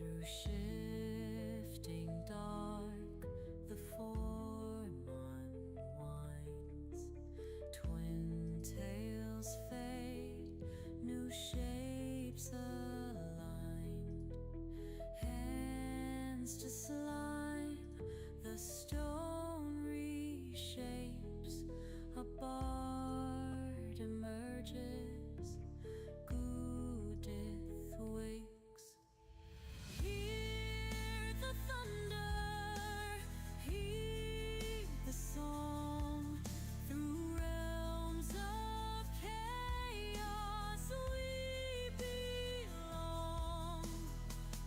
Through shifting dark, the form unwinds. Twin tails fade, new shapes aligned. Hands to slime, the stone reshapes. A bard emerges, Goo-dith wakes. Hear the thunder, heed the song. Through realms of chaos we belong.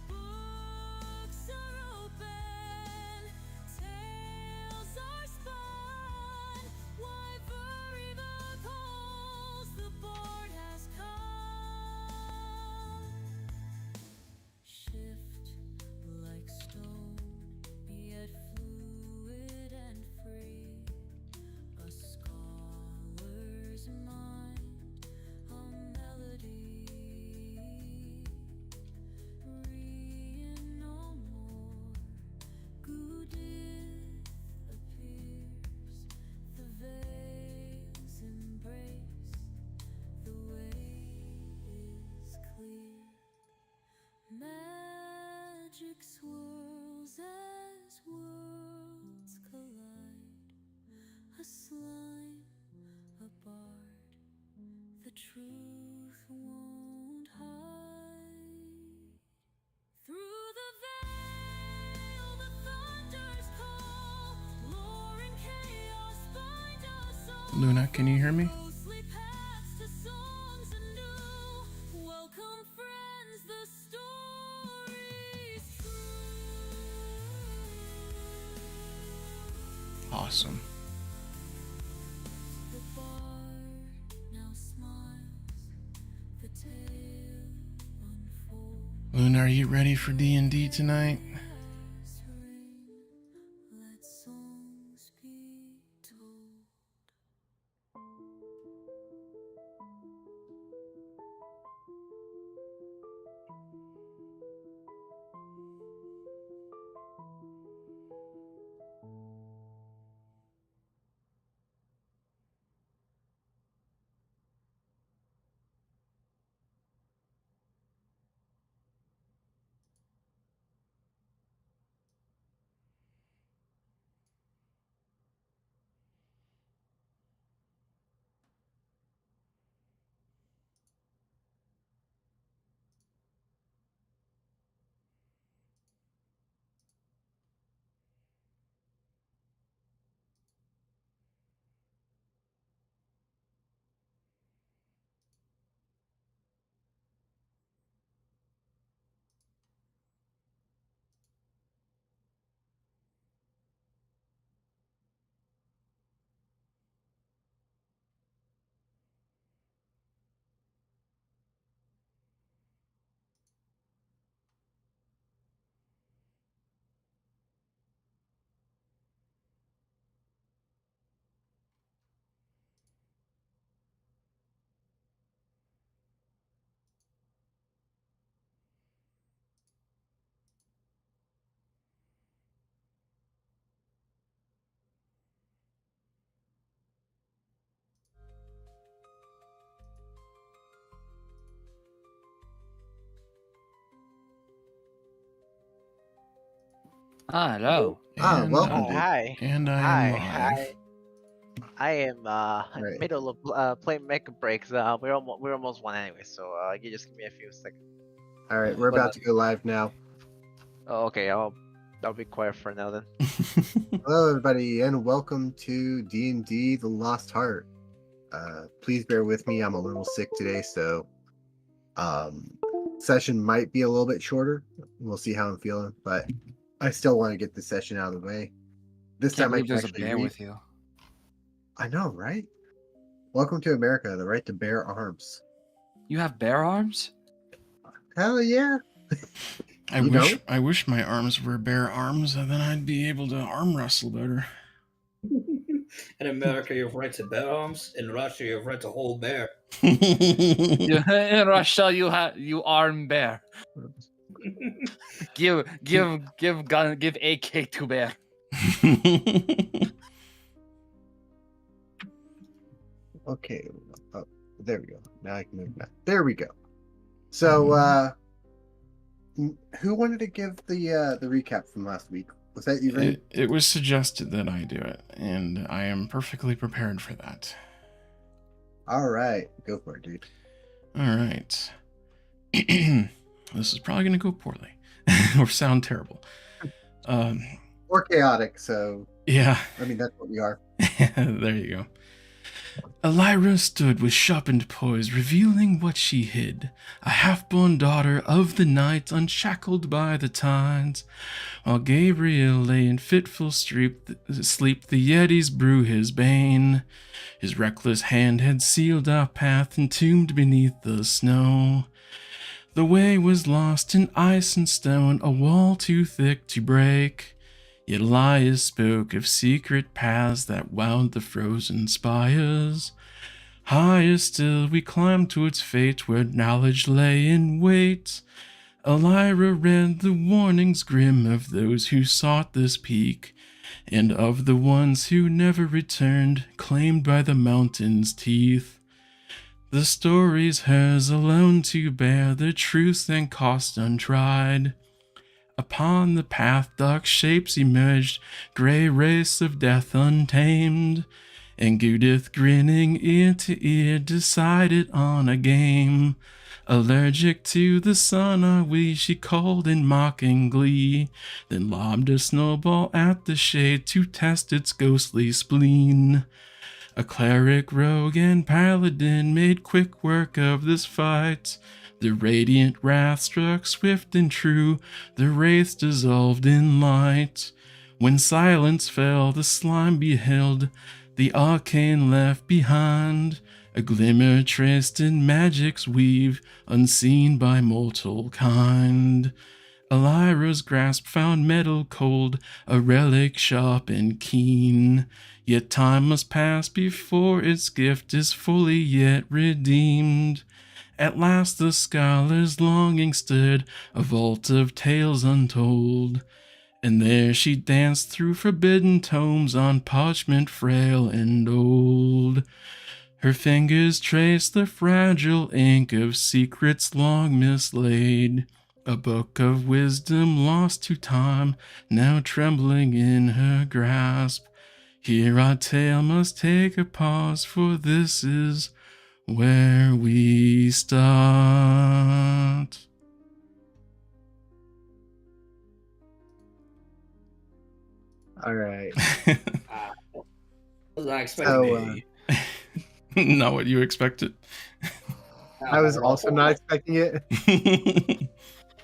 Books are open, tales are spun. Why Veriva calls, the board has come. Shift like stone, yet fluid and free. A scholar's mind, a melody. Rein no more, Goo-dith appears. The veils embrace, the way is clear. Magic swirls as worlds collide. A slime, a bard, the truth won't hide. Through the veil, the thunder's call. Lore and chaos bind us all. Luna, can you hear me? Ghostly paths to songs anew. Welcome friends, the story's true. Awesome. The bard now smiles, the tale unfolds. Luna, are you ready for D&D tonight? As ring, let songs be told. Hello. And, welcome, Oh, dude. hi. And I Hi, am live. I am in Right. middle of playing Mega Breaks. We're almost one anyway, so you just give me a few seconds. All right, we're about to go live now. Oh, okay, I'll be quiet for now then. Hello, everybody, and welcome to D&D: The Lost Heart. Please bear with me. I'm a little sick today, so session might be a little bit shorter. We'll see how I'm feeling, but I still want to get the session out of the way. This Can't time I believe can there's a actually bear read. with you. I know, right? Welcome to America, the right to bear arms. You have bear arms? Hell yeah! I wish my arms were bare arms, and then I'd be able to arm wrestle better. In America, you have right to bear arms. In Russia, you have right to hold bear. In Russia, you arm bear. Give AK to Bear. Okay. Oh, there we go. Now I can move back. There we go. So, who wanted to give the recap from last week? Was that you, Rein? It was suggested that I do it, and I am perfectly prepared for that. All right, go for it, dude. All right. This is probably going to go poorly or sound terrible. Or chaotic. So Yeah. I mean, that's what we are. There you go. Ellyra stood with sharpened poise, revealing what she hid, a half-born daughter of the night, unshackled by the tides. While Gabriel lay in fitful sleep, the Yetis brew his bane. His reckless hand had sealed our path, entombed beneath the snow. The way was lost in ice and stone, a wall too thick to break. Yet Elias spoke of secret paths that wound the frozen spires. Higher still we climbed towards fate, where knowledge lay in wait. Ellyra read the warnings grim of those who sought this peak, and of the ones who never returned, claimed by the mountain's teeth. The story's hers alone to bear, the truths and cost untried. Upon the path dark shapes emerged, grey race of death untamed, and Goo-dith grinning ear to ear decided on a game. Allergic to the sun are we, she called in mocking glee, then lobbed a snowball at the shade to test its ghostly spleen. A cleric, rogue, and paladin made quick work of this fight. The radiant wrath struck swift and true, the wraiths dissolved in light. When silence fell, the slime beheld, the arcane left behind, a glimmer traced in magic's weave, unseen by mortal kind. Ellyra's grasp found metal cold, a relic sharp and keen. Yet time must pass before its gift is fully yet redeemed. At last the scholar's longing stirred a vault of tales untold, and there she danced through forbidden tomes on parchment frail and old. Her fingers traced the fragile ink of secrets long mislaid, a book of wisdom lost to time, now trembling in her grasp. Here our tale must take a pause, for this is where we start. All right. Was not expecting Not what you expected. I was also not expecting it,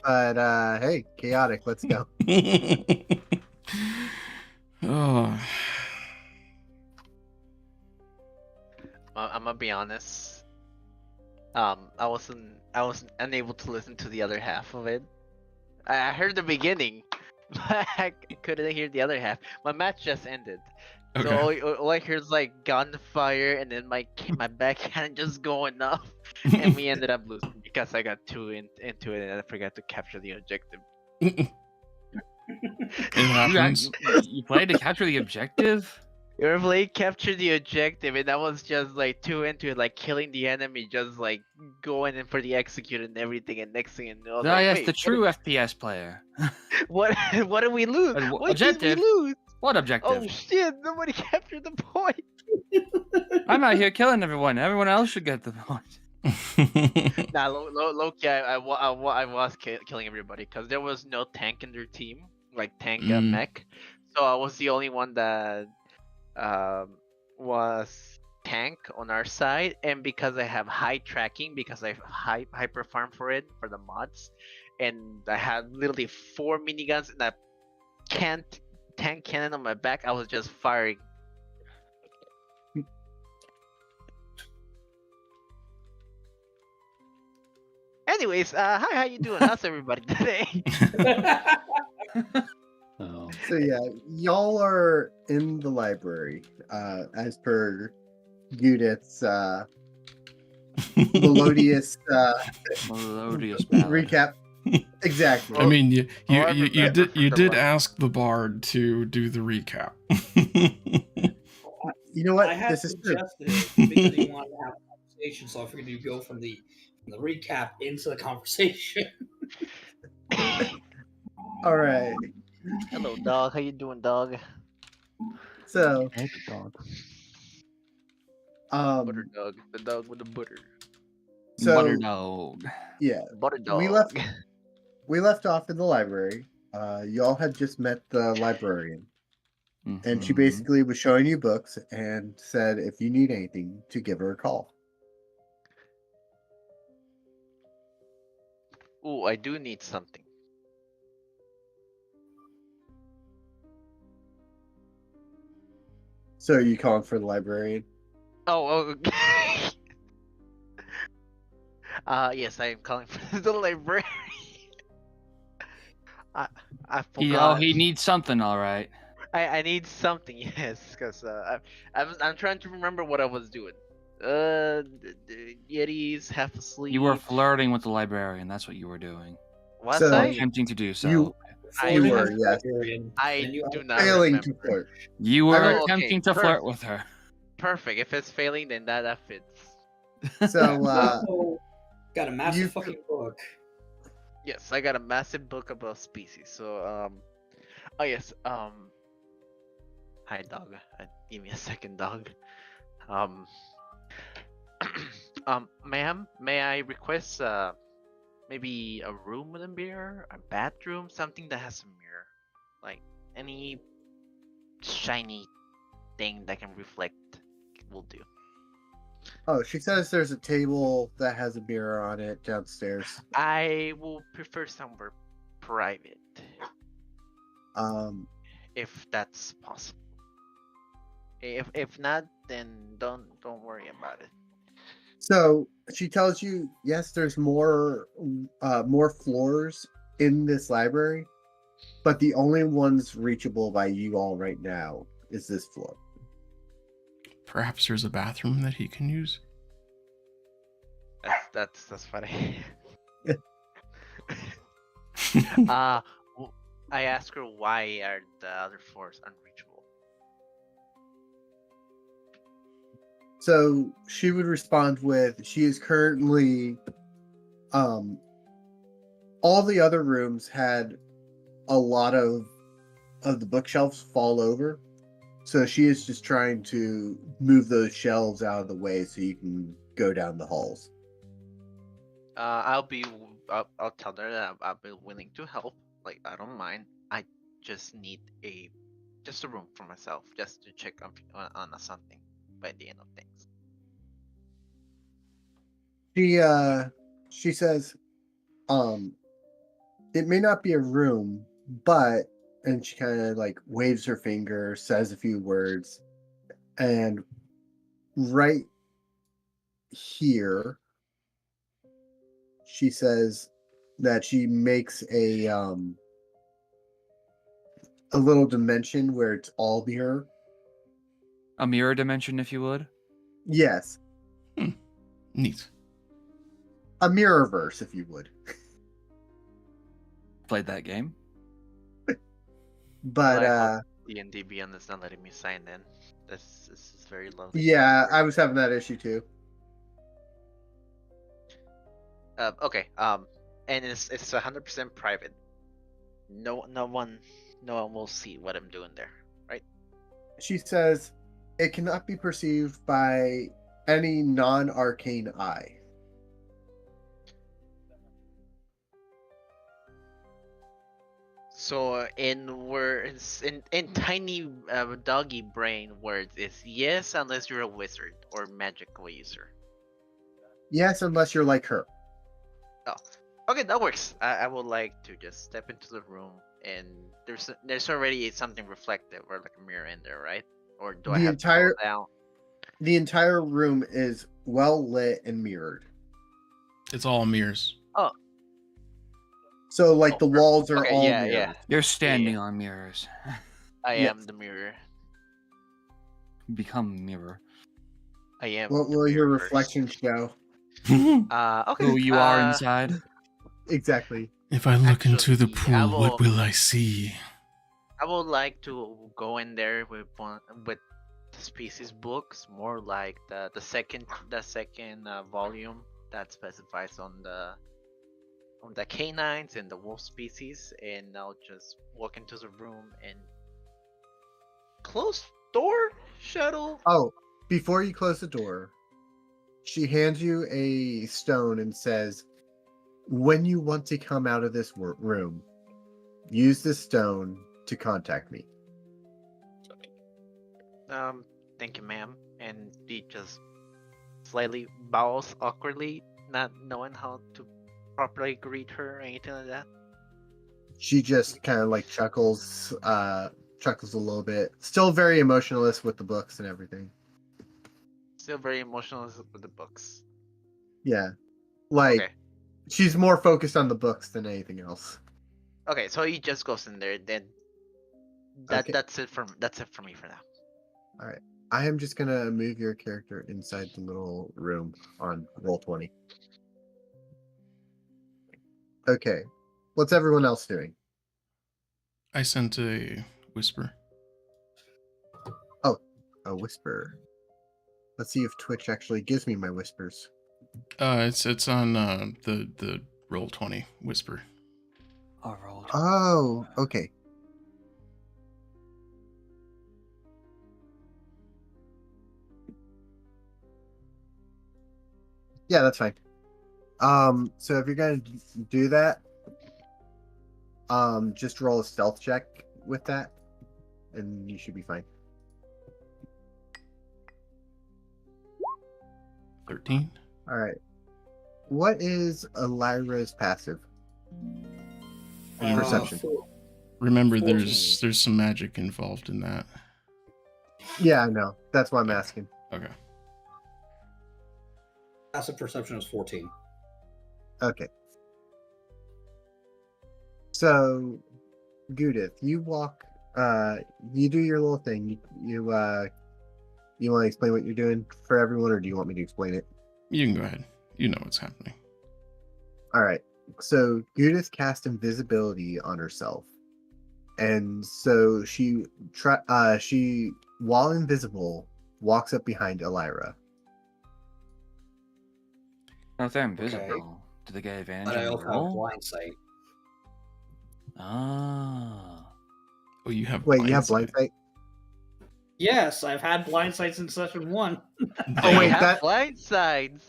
but hey, chaotic. Let's go. Oh. I'm gonna be honest. I wasn't unable to listen to the other half of it. I heard the beginning, but I couldn't hear the other half. My match just ended, Okay. so all I heard is like gunfire, and then my backhand just going up, and we ended up losing because I got too into it and I forgot to capture the objective. It happens. You played to capture the objective? Your play captured the objective, and I was just like too into it, like killing the enemy, just like going in for the execute and everything. And next thing you know, No, like, yes, wait, the true FPS player. What did we lose? What Objective? did we lose? What objective? Oh shit! Nobody captured the point. I'm out here killing everyone. Everyone else should get the point. Nah, low-key, I was killing everybody because there was no tank in their team, like tank mech. So I was the only one that was tank on our side, and because I have high tracking, because I hyper farm for it for the mods, and I had literally 4 miniguns and a tank cannon on my back, I was just firing. Anyways, hi, how you doing? How's everybody today? Oh. So yeah, y'all are in the library, as per Goo-dith's melodious Melodious ballad. recap. Exactly. I mean, you I you remember did you the did last- ask the bard to do the recap. You know what? I had This is true. suggested it because you wanted to have a conversation, so I figured you'd go from the recap into the conversation. All right. Hello, dog. How you doing, dog? So, Hey, dog. Butter um, dog. The dog with the butter. Butter so dog. yeah, Butter dog. we left off in the library. Y'all had just met the librarian, and she Mhm. basically was showing you books and said if you need anything to give her a call. Ooh, I do need something. So are you calling for the librarian? Oh, okay. Yes, I am calling for the library. I forgot. He needs something, all right. I need something, yes, because I'm trying to remember what I was doing. Yeti's half asleep. You were flirting with the librarian. That's what you were doing. Was So- I? Attempting to do so. You I were, Flirting with yes. Librarian, I and you do not failing remember. to flirt. You were Oh, okay. attempting to flirt with her. Perfect. If it's failing, then that fits. So also got a massive you- fucking book. Yes, I got a massive book about species. So oh yes. Hi, dog. Give me a second, dog. Ma'am, may I request maybe a room with a mirror, a bathroom, something that has a mirror, like any shiny thing that can reflect will do. oh, she says there's a table that has a mirror on it downstairs. I will prefer somewhere private, if that's possible. If not, then don't worry about it. So she tells you, yes, there's more floors in this library, but the only ones reachable by you all right now is this floor. Perhaps there's a bathroom that he can use. That's funny. I asked her why are the other floors unreachable. So she would respond with, she is currently, all the other rooms had a lot of the bookshelves fall over. So she is just trying to move those shelves out of the way so you can go down the halls. I'll tell her that I'll be willing to help. Like, I don't mind. I just need just a room for myself, just to check on something by the end of things. She says, it may not be a room, but, and she kind of like waves her finger, says a few words, and right here she says that she makes a little dimension where it's all mirror. A mirror dimension, if you would. Yes, Neat. a mirrorverse, if you would. Played that game. But DnD Beyond is not letting me sign in. This is very lonely. yeah, I was having that issue too. Okay. And it's 100% private. No one will see what I'm doing there, right? She says it cannot be perceived by any non-arcane eye. So in tiny doggy brain words is yes unless you're a wizard or magical user. Yes, unless you're like her. Okay, that works. I would like to just step into the room and there's already something reflective or like a mirror in there, right? Or do I The have entire- to go down? The entire room is well lit and mirrored. It's all mirrors. So like the perfect. walls are Okay, all yeah, mirrors. yeah. You're standing on mirrors. I Yes. am the mirror. Become a mirror. I am. What the will your mirror first. reflection show? Okay. Who you are inside. exactly. If I look into the Actually, I pool, what will- will I see? I would like to go in there with with the species books, more like the second volume that specifies on the canines and the wolf species, and I'll just walk into the room and close door, shuttle. Oh, before you close the door, she hands you a stone and says, "When you want to come out of this room, use this stone to contact me." Thank you, ma'am. And he just slightly bows awkwardly, not knowing how to properly greet her or anything like that. She just kind of like chuckles a little bit. Still very emotionalist with the books and everything. Still very emotional with the books. Yeah. Like, Okay. she's more focused on the books than anything else. Okay, so he just goes in there. Then Okay. that's it for me for now. I am just gonna move your character inside the little room on roll 20. Okay. What's everyone else doing? I sent a whisper. A whisper. Let's see if Twitch actually gives me my whispers. It's on the roll 20 whisper. I rolled. Oh, okay. Yeah, that's fine. So if you're gonna do that, just roll a stealth check with that, and you should be fine. 13. All right. What is Ellyra's passive? Perception. Remember, 14. there's some magic involved in that. Yeah, I know. That's why I'm asking. Okay. Passive perception is 14. Okay. So, Goo-dith, you walk. You do your little thing. You want to explain what you're doing for everyone, or do you want me to explain it? You can go ahead. You know what's happening. All right. So Goo-dith cast invisibility on herself, and so she while invisible walks up behind Ellyra. Now, if they're invisible, do they get advantage But I on the also have roll? blind sight. Ah. Oh, you have Wait, you have blind sight? Yes, I've had blind sight since session 1. Oh, wait, They have that- blind sides.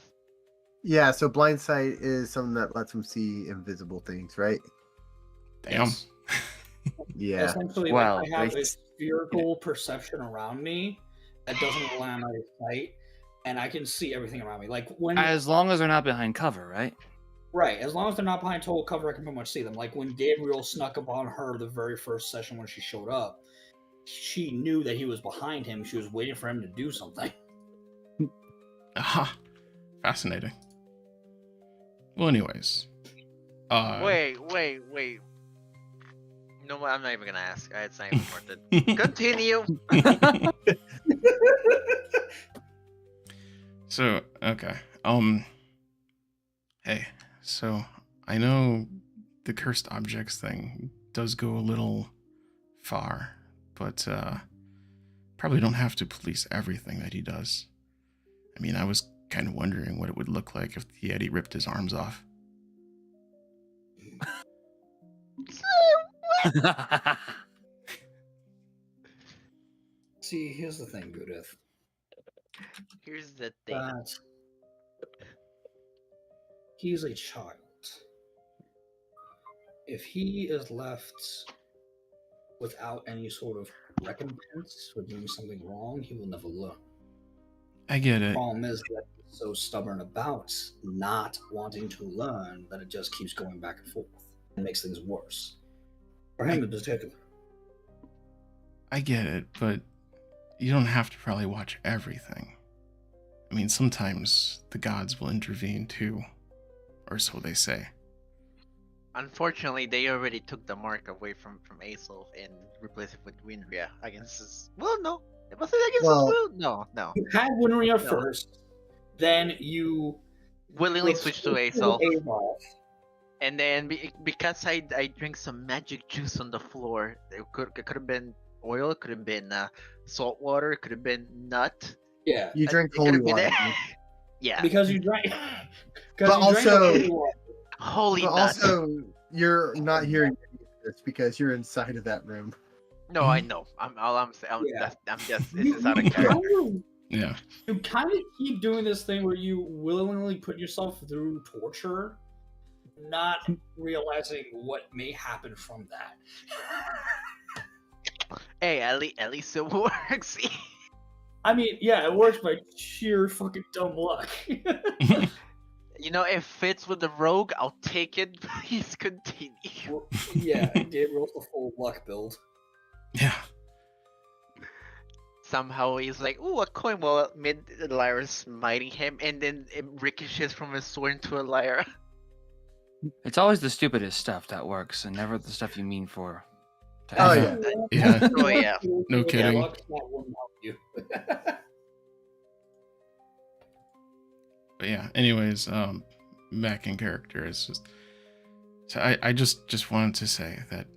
Yeah. So blind sight is something that lets them see invisible things, right? Damn. Yes. Yeah. Essentially, Well, like, I have they- a spherical perception around me that doesn't allow my sight, and I can see everything around me. Like when As long as they're not behind cover, right? right, as long as they're not behind total cover, I can pretty much see them. Like when Gabriel snuck up on her the very first session when she showed up, she knew that he was behind him. She was waiting for him to do something. Aha. Fascinating. Well, anyways. Wait. No, I'm not even gonna ask. It's not even worth it. Continue. So, okay. Hey, so I know the cursed objects thing does go a little far, but probably don't have to police everything that he does. I mean, I was kind of wondering what it would look like if the Yeti ripped his arms off. See, here's the thing, Goo-dith. Here's the thing. That he's a child. If he is left without any sort of recompense for doing something wrong, he will never learn. I get The it. problem is that he's so stubborn about not wanting to learn that it just keeps going back and forth and makes things worse. For him in particular. I get it, but you don't have to probably watch everything. I mean, sometimes the gods will intervene too, or so they say. Unfortunately, they already took the mark away from Aesop and replaced it with Winria against his. Well, no, was it against Well- his will? No. You had Winria No. first, then you Willingly switched to Aesop. And then because I drink some magic juice on the floor, it could have been oil, it could have been salt water, it could have been nut. Yeah, You drink It could holy have been water. yeah, because you drank. But Because you drank also- holy water. holy But nuts. also, you're not hearing any of this because you're inside of that room. No, I know. I'm Yeah. I'm just You, this is out of you character. kind of- Yeah. you kind of keep doing this thing where you willingly put yourself through torture, not realizing what may happen from that. Hey, at least it works. I mean, yeah, it works by sheer fucking dumb luck. You know, it fits with the rogue. I'll take it. Please continue. Yeah, Gabriel's the full luck build. Yeah. Somehow he's like, ooh, a coin while mid Ellyra's smiting him, and then it ricochets from his sword into Ellyra. It's always the stupidest stuff that works, and never the stuff you mean for. to Oh, have. yeah. Yeah. Oh, yeah. No kidding. Luck's not wouldn't help you. But yeah, anyways, back in character, it's just so I just wanted to say that,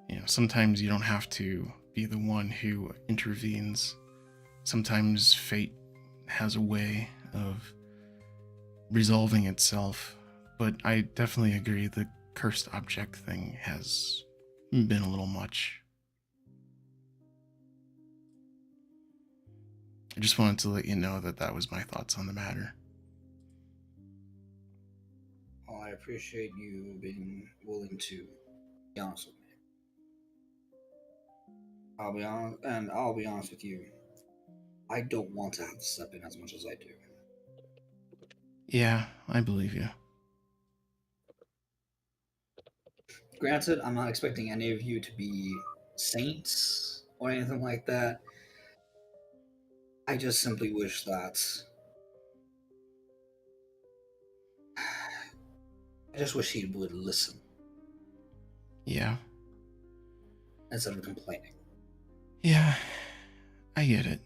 you know, sometimes you don't have to be the one who intervenes. Sometimes fate has a way of resolving itself, but I definitely agree the cursed object thing has been a little much. I just wanted to let you know that that was my thoughts on the matter. Well, I appreciate you being willing to be honest with me. I'll be honest with you. I don't want to have to step in as much as I do. Yeah, I believe you. Granted, I'm not expecting any of you to be saints or anything like that. I just simply wish that. I just wish he would listen Yeah. instead of complaining. Yeah, I get it.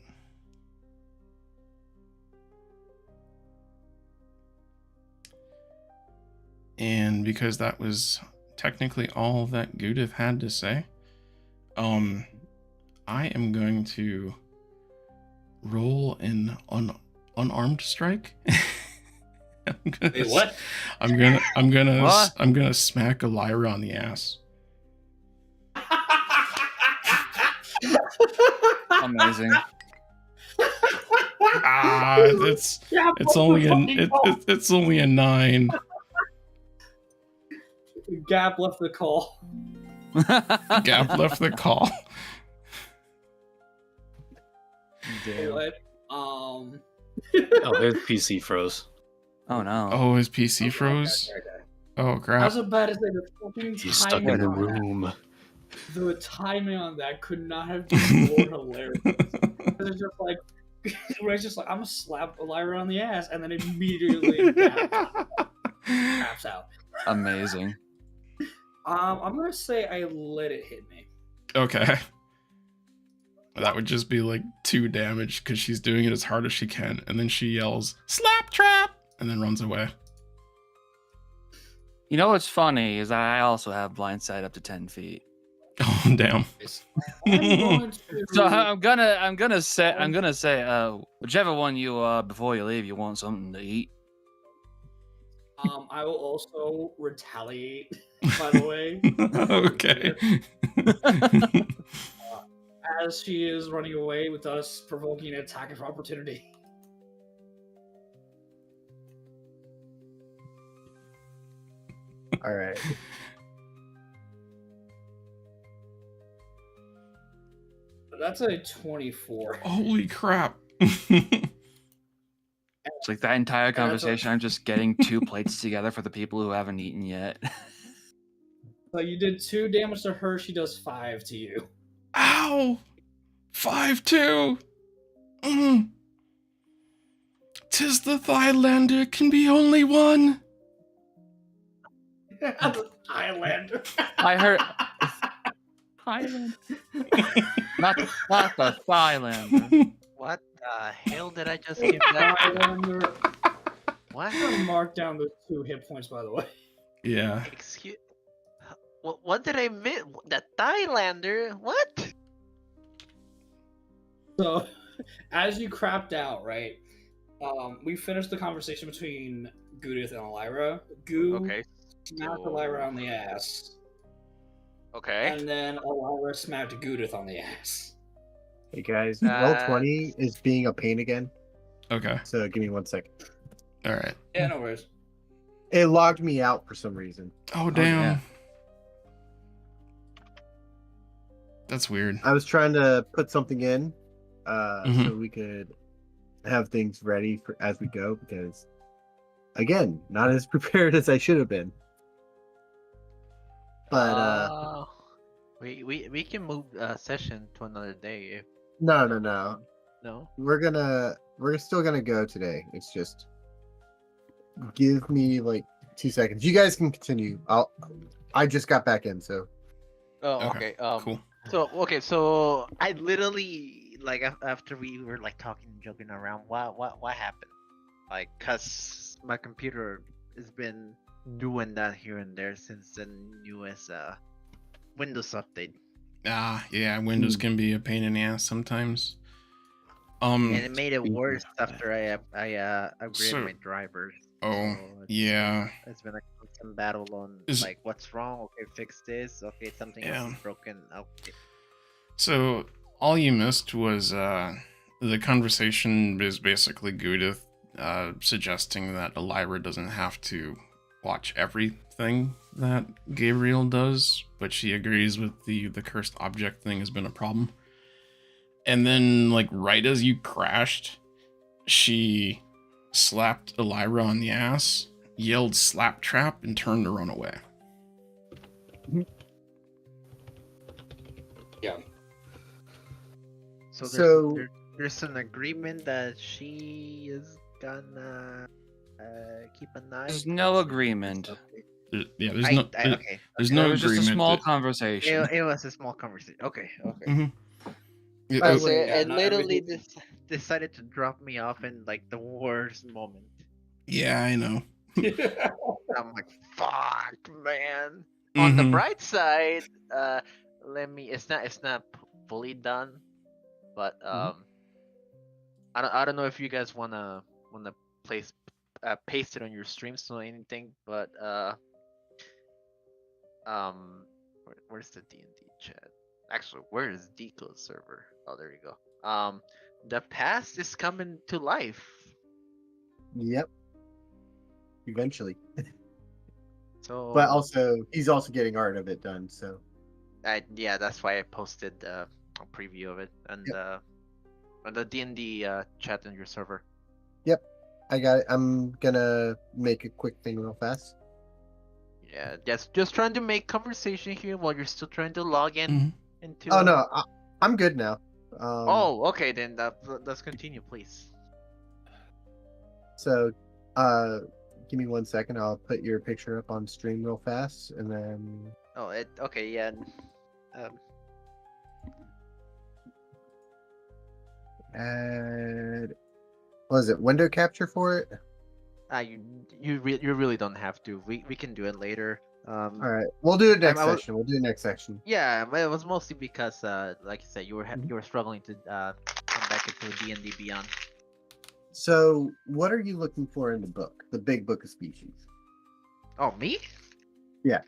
And because that was technically all that Goo-dith had to say, I am going to roll an unarmed strike. Wait, what? I'm What? gonna smack Ellyra on the ass. Amazing. It's only a 9. Gap left the call. Gap left the call. Damn. What? Oh, his PC froze. Oh no. Oh, his PC froze. Oh crap. How's it bad as they the fucking He's stuck in timing the on that? room. The timing on that could not have been more hilarious. It's just like, Ray's just like, I'm gonna slap Ellyra on the ass, and then immediately taps out. Amazing. I'm gonna say I let it hit me. Okay. That would just be like 2 damage because she's doing it as hard as she can, and then she yells, "Slap trap!" and then runs away. You know what's funny is I also have blind sight up to 10 feet. Oh damn. I'm going to, So I'm gonna say whichever one you before you leave you want something to eat. I will also retaliate. By the way, Okay. as she is running away with us, provoking an attack of opportunity. All right. That's a 24. Holy crap. It's like that entire that's a- conversation. I'm just getting 2 plates together for the people who haven't eaten yet. So you did 2 damage to her. She does 5 to you. Ow! 5-2. Mm. 'Tis the Thylander can be only one. Highlander. I heard Highland. not the Thylander. What the hell did I just give that? Highlander. What? I'm gonna mark down those 2 hit points, by the way. Yeah. Excuse. What did I miss? The Thailander? What? So, as you crapped out, right? We finished the conversation between Goo-dith and Ellyra. Goo Okay. smacked so- Ellyra on the ass, Okay. and then Ellyra smacked Goo-dith on the ass. Hey guys, Uh, Roll20 is being a pain again. Okay. So give me 1 second. All right. Yeah, no worries. It logged me out for some reason. Oh damn. yeah. That's weird. I was trying to put something in, Mhm. so we could have things ready for as we go. Because, again, not as prepared as I should have been. But we can move session to another day if no. no. We're still gonna go today. It's just give me like 2 seconds. You guys can continue. I just got back in, so Oh, Okay, okay. Cool. So I literally like after we were like talking, joking around. What happened? Like, cause my computer has been doing that here and there since the newest Windows update, Yeah. Windows can be a pain in the ass sometimes. and it made it worse after I upgraded So- my drivers. Oh, So it's- yeah. It's been a constant battle on Is- like what's wrong. Okay, fix this. Okay, something else is broken. Okay. So all you missed was the conversation is basically Goo-dith suggesting that Ellyra doesn't have to watch everything that Gabriel does, but she agrees with the cursed object thing has been a problem. And then, like, right as you crashed, she slapped Ellyra on the ass, yelled slap trap, and turned to run away. Yeah. So there's an agreement that she is gonna keep an eye. There's no agreement. Yeah, there's I- no I- okay. there's It no was just a agreement. small that- conversation. It was a small conversation. Okay. Mhm. It- By the it- way, yeah, It not literally everything- decided to drop me off in like the worst moment. yeah, I know. I'm like, fuck, man. On the Mhm. bright side, it's not fully done, but I don't know if you guys wanna place paste it on your streams or anything, but where's the DnD chat? Actually, where is Deco's server? Oh, there you go. The past is coming to life. yep. Eventually, So, but also he's also getting art of it done. So yeah, that's why I posted a preview of it and on the DnD chat on your server. I got it. I'm gonna make a quick thing real fast. Yeah, just trying to make conversation here while you're still trying to log in Mhm. into. Oh no, I'm good now. Oh, okay, then let's continue, please. So, give me 1 second. I'll put your picture up on stream real fast, and then Oh, okay, yeah. add. What is it? Window capture for it. You really don't have to. We can do it later. All right, we'll do it next I was- section. We'll do it next section. Yeah, but it was mostly because, like you said, you were Mhm. you were struggling to come back into D&D Beyond. So, what are you looking for in the book? The big book of species. Oh, me? Yeah.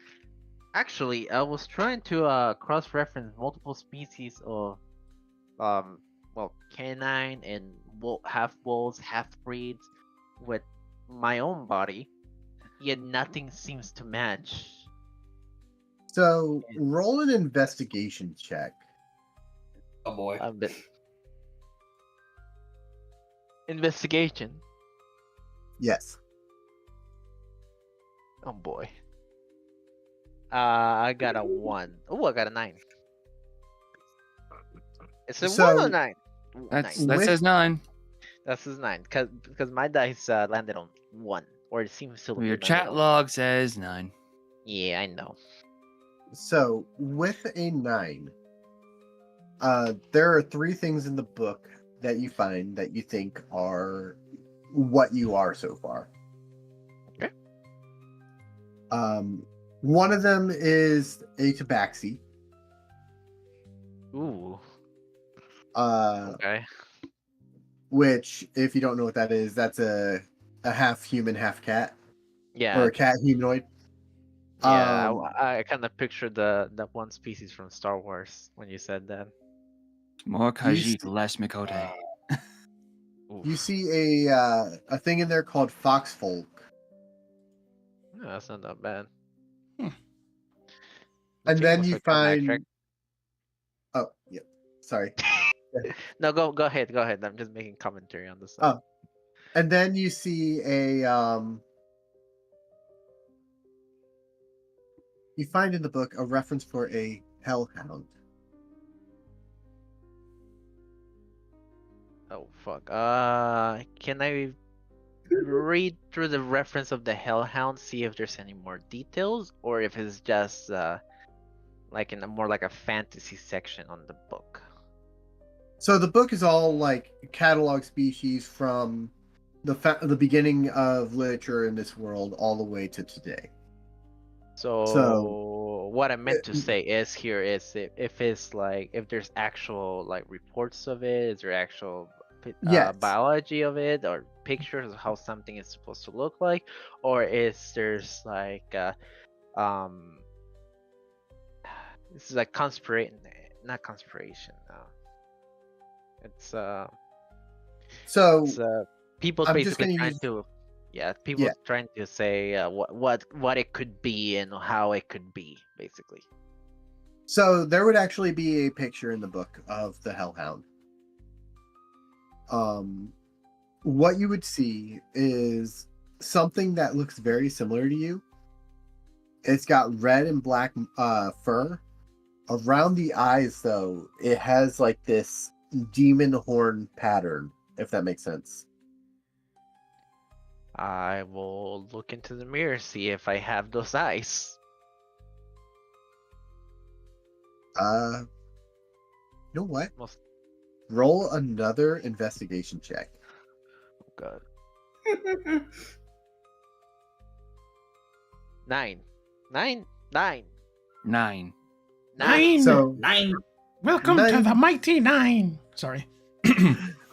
Actually, I was trying to cross-reference multiple species of, well, canine and half wolves, half breeds, with my own body, yet nothing seems to match. So, roll an investigation check. Oh boy. A bit. Investigation. Yes. Oh boy. I got a 1. Oh, I got a 9. It's a So- 1 or 9? Ooh, That With- says 9. That's his 9. Because my dice landed on 1. Or it seems to Your land chat on- log says 9. Yeah, I know. So, with a 9, there are 3 things in the book that you find that you think are what you are so far. Okay. One of them is a tabaxi. Ooh. Uh, Okay. which, if you don't know what that is, that's a half human, half cat, Yeah. or a cat humanoid. Yeah. Um, I kind of pictured that one species from Star Wars when you said that. More see- Khajiit, less Mikote. Oof. you see a thing in there called foxfolk. Yeah, that's not that bad. Hmm. The And thing then was you like a magic. find. Oh, yeah. Sorry. No, go ahead. Go ahead. I'm just making commentary on this. Oh. And then you see you find in the book a reference for a hellhound. Oh fuck. Can I read through the reference of the Hellhound, see if there's any more details, or if it's just like in a more like a fantasy section on the book? So the book is all like catalog species from the beginning of literature in this world all the way to today. So what I meant to say is here is if it's like if there's actual like reports of it, is there actual Yes. biology of it or pictures of how something is supposed to look like, or is there's like this is like not conspiration. It's So people I'm just basically gonna trying use- to people trying to say what it could be and how it could be basically. So there would actually be a picture in the book of the hellhound. What you would see is something that looks very similar to you. It's got red and black fur. Around the eyes, though, it has like this demon horn pattern, if that makes sense. I will look into the mirror, see if I have those eyes. You know what? Most- Roll another investigation check. Oh god. 9. 9. 9. 9. 9. So, 9. Welcome to Nine. the Mighty Nine. Sorry.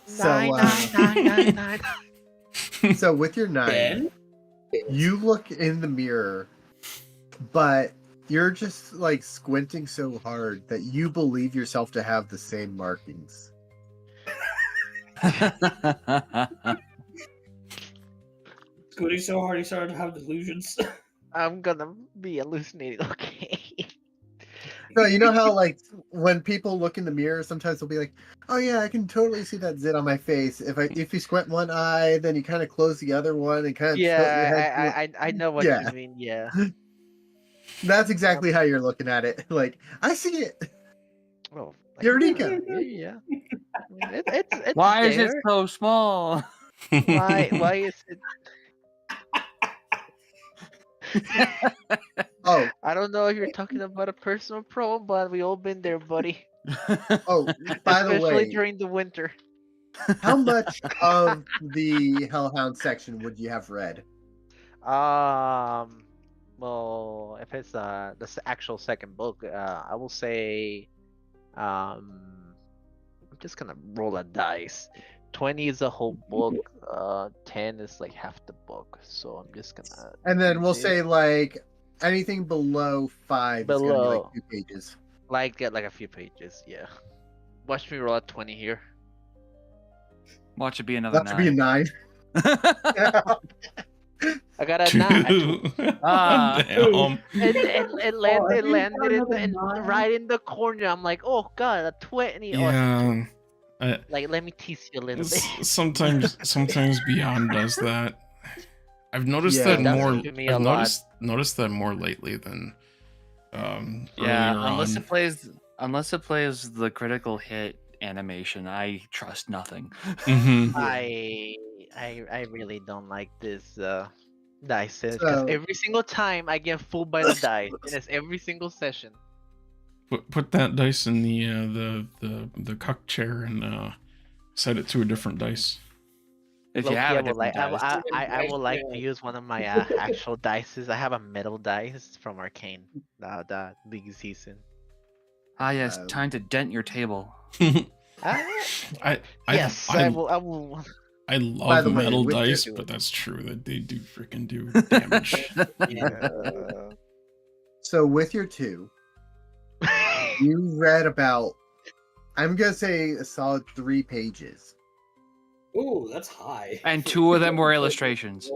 so, 9. so with your 9, Ben? you look in the mirror, but you're just like squinting so hard that you believe yourself to have the same markings. Scooting so hard he started to have delusions. I'm gonna be hallucinating. Okay. No, you know how like when people look in the mirror, sometimes they'll be like, "Oh yeah, I can totally see that zit on my face." If you squint one eye, then you kind of close the other one and kind of tilt your head. I know what Yeah. you mean. Yeah. That's exactly how you're looking at it. Like, I see it. Oh, Eureka! Yeah. It's Why is it there. so small? Why is it? Oh, I don't know if you're talking about a personal problem, but we all been there, buddy. oh, by the Especially way, during the winter. how much of the Hellhound section would you have read? Well, if it's actual second book, I will say, I'm just gonna roll a dice. 20 is the whole book. 10 is like half the book. So I'm just gonna. And then do we'll this. say like anything below 5 is gonna be like 2 pages. Like a few pages. Yeah. Watch me roll a 20 here. Watch it be another That should be a 9. 9. I got a 9. Ah. Damn. It I think landed another in 9. right in the corner. I'm like, oh god, a 20. Oh, Yeah. like let me tease you a little bit. Sometimes Beyond does that. I've noticed Yeah, that it does more. to me a I've lot. noticed that more lately than Yeah, earlier unless on. unless it plays the critical hit animation, I trust nothing. Mhm. I really don't like this dice because So- every single time I get fooled by the dice, and it's every single session. Put that dice in the cuck chair and set it to a different dice. If you Low-key, have I a would like, different dice. I would like to Yeah. use one of my actual dices. I have a metal dice from Arcane, the League season. Ah, yes, Um, time to dent your table. I Yes, I will. I will. I By love the way, metal with your- dice, but that's true that they do freaking do damage. So with your 2, you read about, I'm gonna say a solid 3 pages. Ooh, that's high. And 2 of them were illustrations.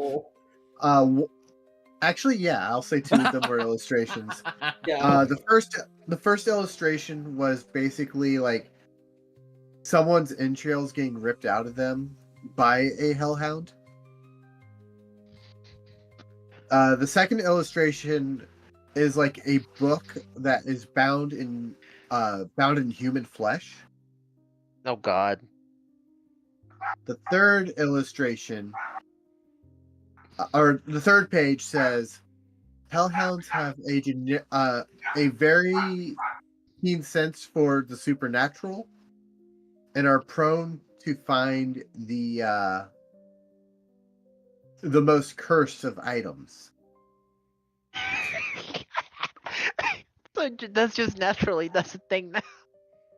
Actually, yeah, I'll say 2 of them were illustrations. Yeah. The first illustration was basically like someone's entrails getting ripped out of them by a hellhound. The second illustration is like a book that is bound in human flesh. Oh God. The third illustration, or the third page says, hellhounds have a very keen sense for the supernatural and are prone to find the most cursed of items. So that's just naturally. That's the thing now.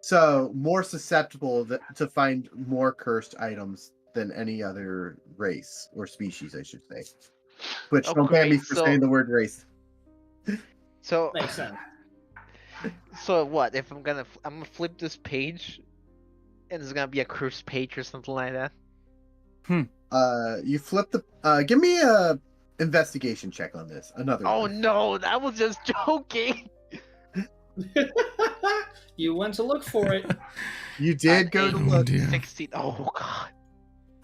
So more susceptible to find more cursed items than any other race or species, I should say. Which don't ban me for saying the word race. So Makes sense. So what if I'm gonna flip this page, and it's gonna be a cursed page or something like that? You flip the. Give me a investigation check on this. Another. Oh one. no, that was just joking. You went to look for it. You did go to Oh, look. dear. 16. Oh God.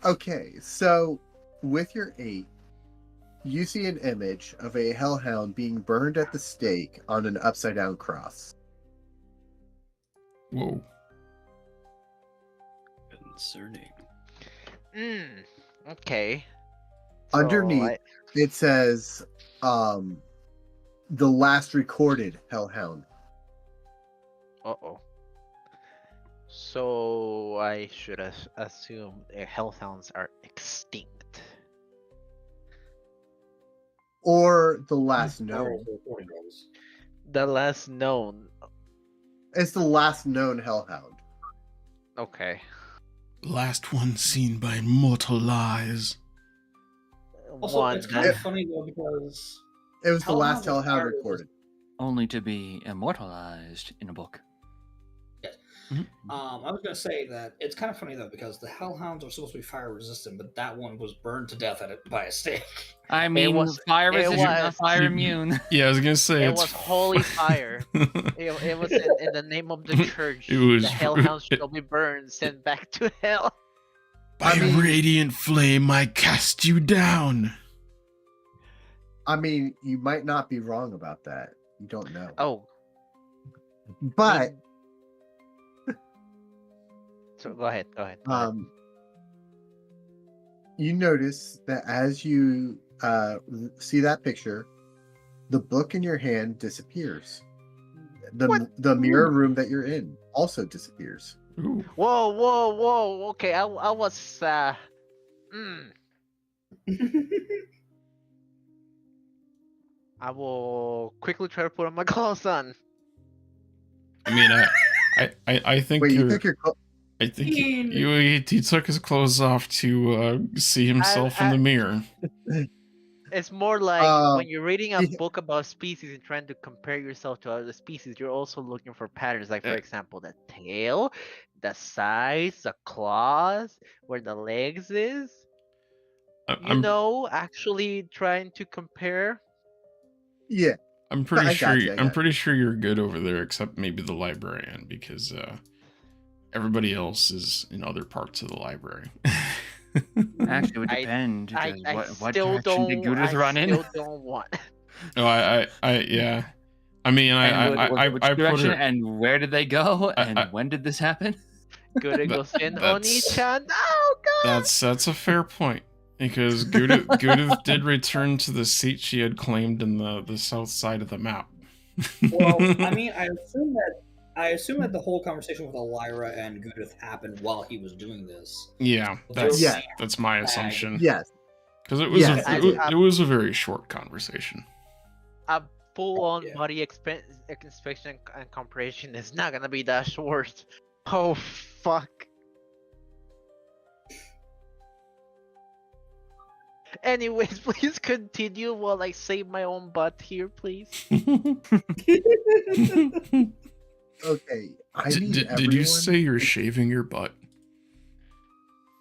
Okay, so with your 8, you see an image of a hellhound being burned at the stake on an upside down cross. Whoa. Concerning. Okay. Underneath, it says, "The last recorded hellhound." Uh-oh. So I should assume hellhounds are extinct. Or the last known. The last known. It's the last known hellhound. Okay. Last one seen by mortal eyes. Also, One. it's kind of funny though because It was the last Hellhounds are hellhound pirates. recorded. Only to be immortalized in a book. I was gonna say that it's kind of funny though because the hellhounds are supposed to be fire resistant, but that one was burned to death by a stake. I mean, was- fire it resistant, not was- fire immune. Yeah, I was gonna say It it's was holy fire. It was in the name of the church. It was- The hellhounds shall be burned, sent back to hell. By I mean- radiant flame, I cast you down. I mean, you might not be wrong about that. You don't know. Oh, But so go ahead. you notice that as you see that picture, the book in your hand disappears. The mirror room that you're in also disappears. Ooh. Whoa. Okay, I was I will quickly try to put on my clothes on. I mean, I think Wait, you you're- took your I think he took his clothes off to see himself in the mirror. It's more like when you're reading a yeah. book about species and trying to compare yourself to other species, you're also looking for patterns. Like, for example, the tail, the size, the claws, where the legs is. I'm Actually trying to compare. Yeah. I'm pretty I sure gotcha, I I'm gotcha. pretty sure you're good over there, except maybe the librarian, because everybody else is in other parts of the library. Actually, it would I- depend. I because what still direction did don't. Goo-dith I run in? still don't want. Oh, yeah. I mean, Which I put direction her. and where did they go? And I- when did this happen? Good goes in that's- Oni-chan. Oh God. That's a fair point, because Goo-dith did return to the seat she had claimed in the south side of the map. Well, I mean, I assume that I assume that the whole conversation with Ellyra and Goo-dith happened while he was doing this. Yeah, that's Yeah. that's my assumption. Yes. Because it was Yes. it was a very short conversation. A full-on Yeah. body inspection and comparison is not gonna be that short. Oh fuck. Anyways, please continue while I save my own butt here, please. Okay. I need Did everyone. you say you're shaving your butt?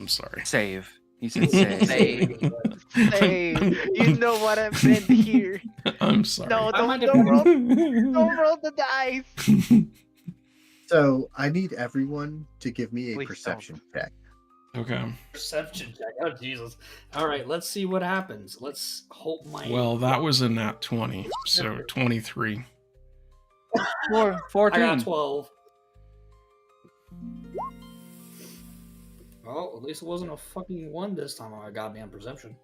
I'm sorry. Save. He said save. Save. Save. You know what I meant here. I'm sorry. No, I might don't have- don't roll the dice. So I need everyone to give me a Please perception check. Okay. Perception check. Oh Jesus! All right, let's see what happens. Let's hope my. Well, that was a nat 20, so 23. 14. I got 12. Well, at least it wasn't a fucking 1 this time. I got me on perception.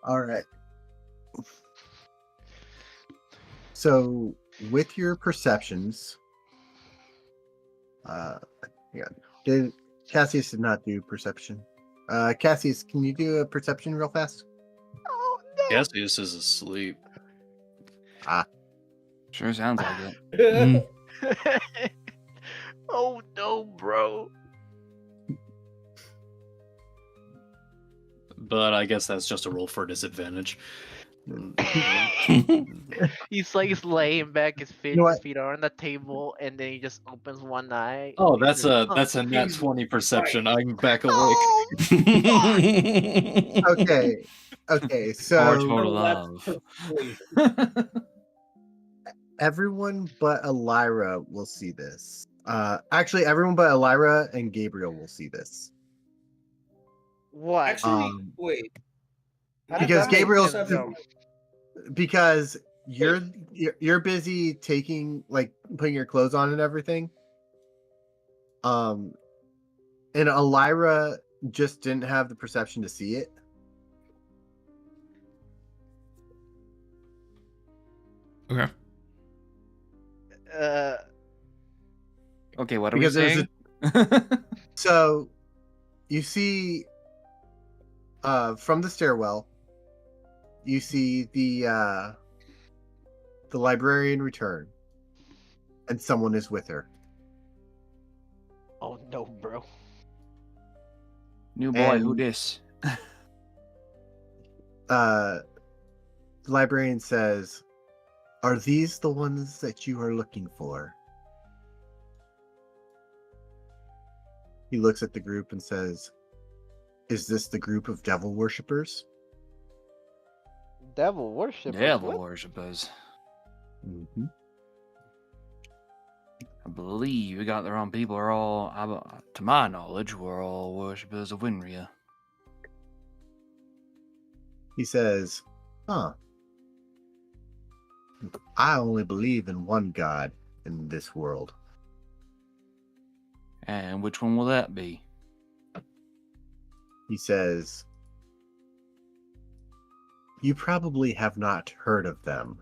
All right. So with your perceptions, yeah, Cassius did not do perception. Cassius, can you do a perception real fast? Oh no. Cassius is asleep. Sure sounds like it. Mm. Oh no, bro. But I guess that's just a roll for disadvantage. He's laying back, his feet, know his what? feet are on the table, and then he just opens one eye. Oh, and that's just- a nat 20 perception. I'm back awake. Oh, Okay. Okay. Or So total Let's love. everyone but Ellyra will see this. Actually, everyone but Ellyra and Gabriel will see this. what? Actually, wait. How did Because that make Gabriel's- sense, though? Because you're busy putting your clothes on and everything. And Ellyra just didn't have the perception to see it. Okay. Okay, what are Because we there's saying? So you see from the stairwell, you see the librarian return, and someone is with her. Oh no, bro. New boy, And- who this? The librarian says, "Are these the ones that you are looking for?" He looks at the group and says, "Is this the group of devil worshippers?" Devil worship. Devil worshippers. Mm-hmm. I believe you got the wrong people. Are all, to my knowledge, we're all worshippers of Winria. He says, "Huh. I only believe in one god in this world." And which one will that be? He says, "You probably have not heard of them."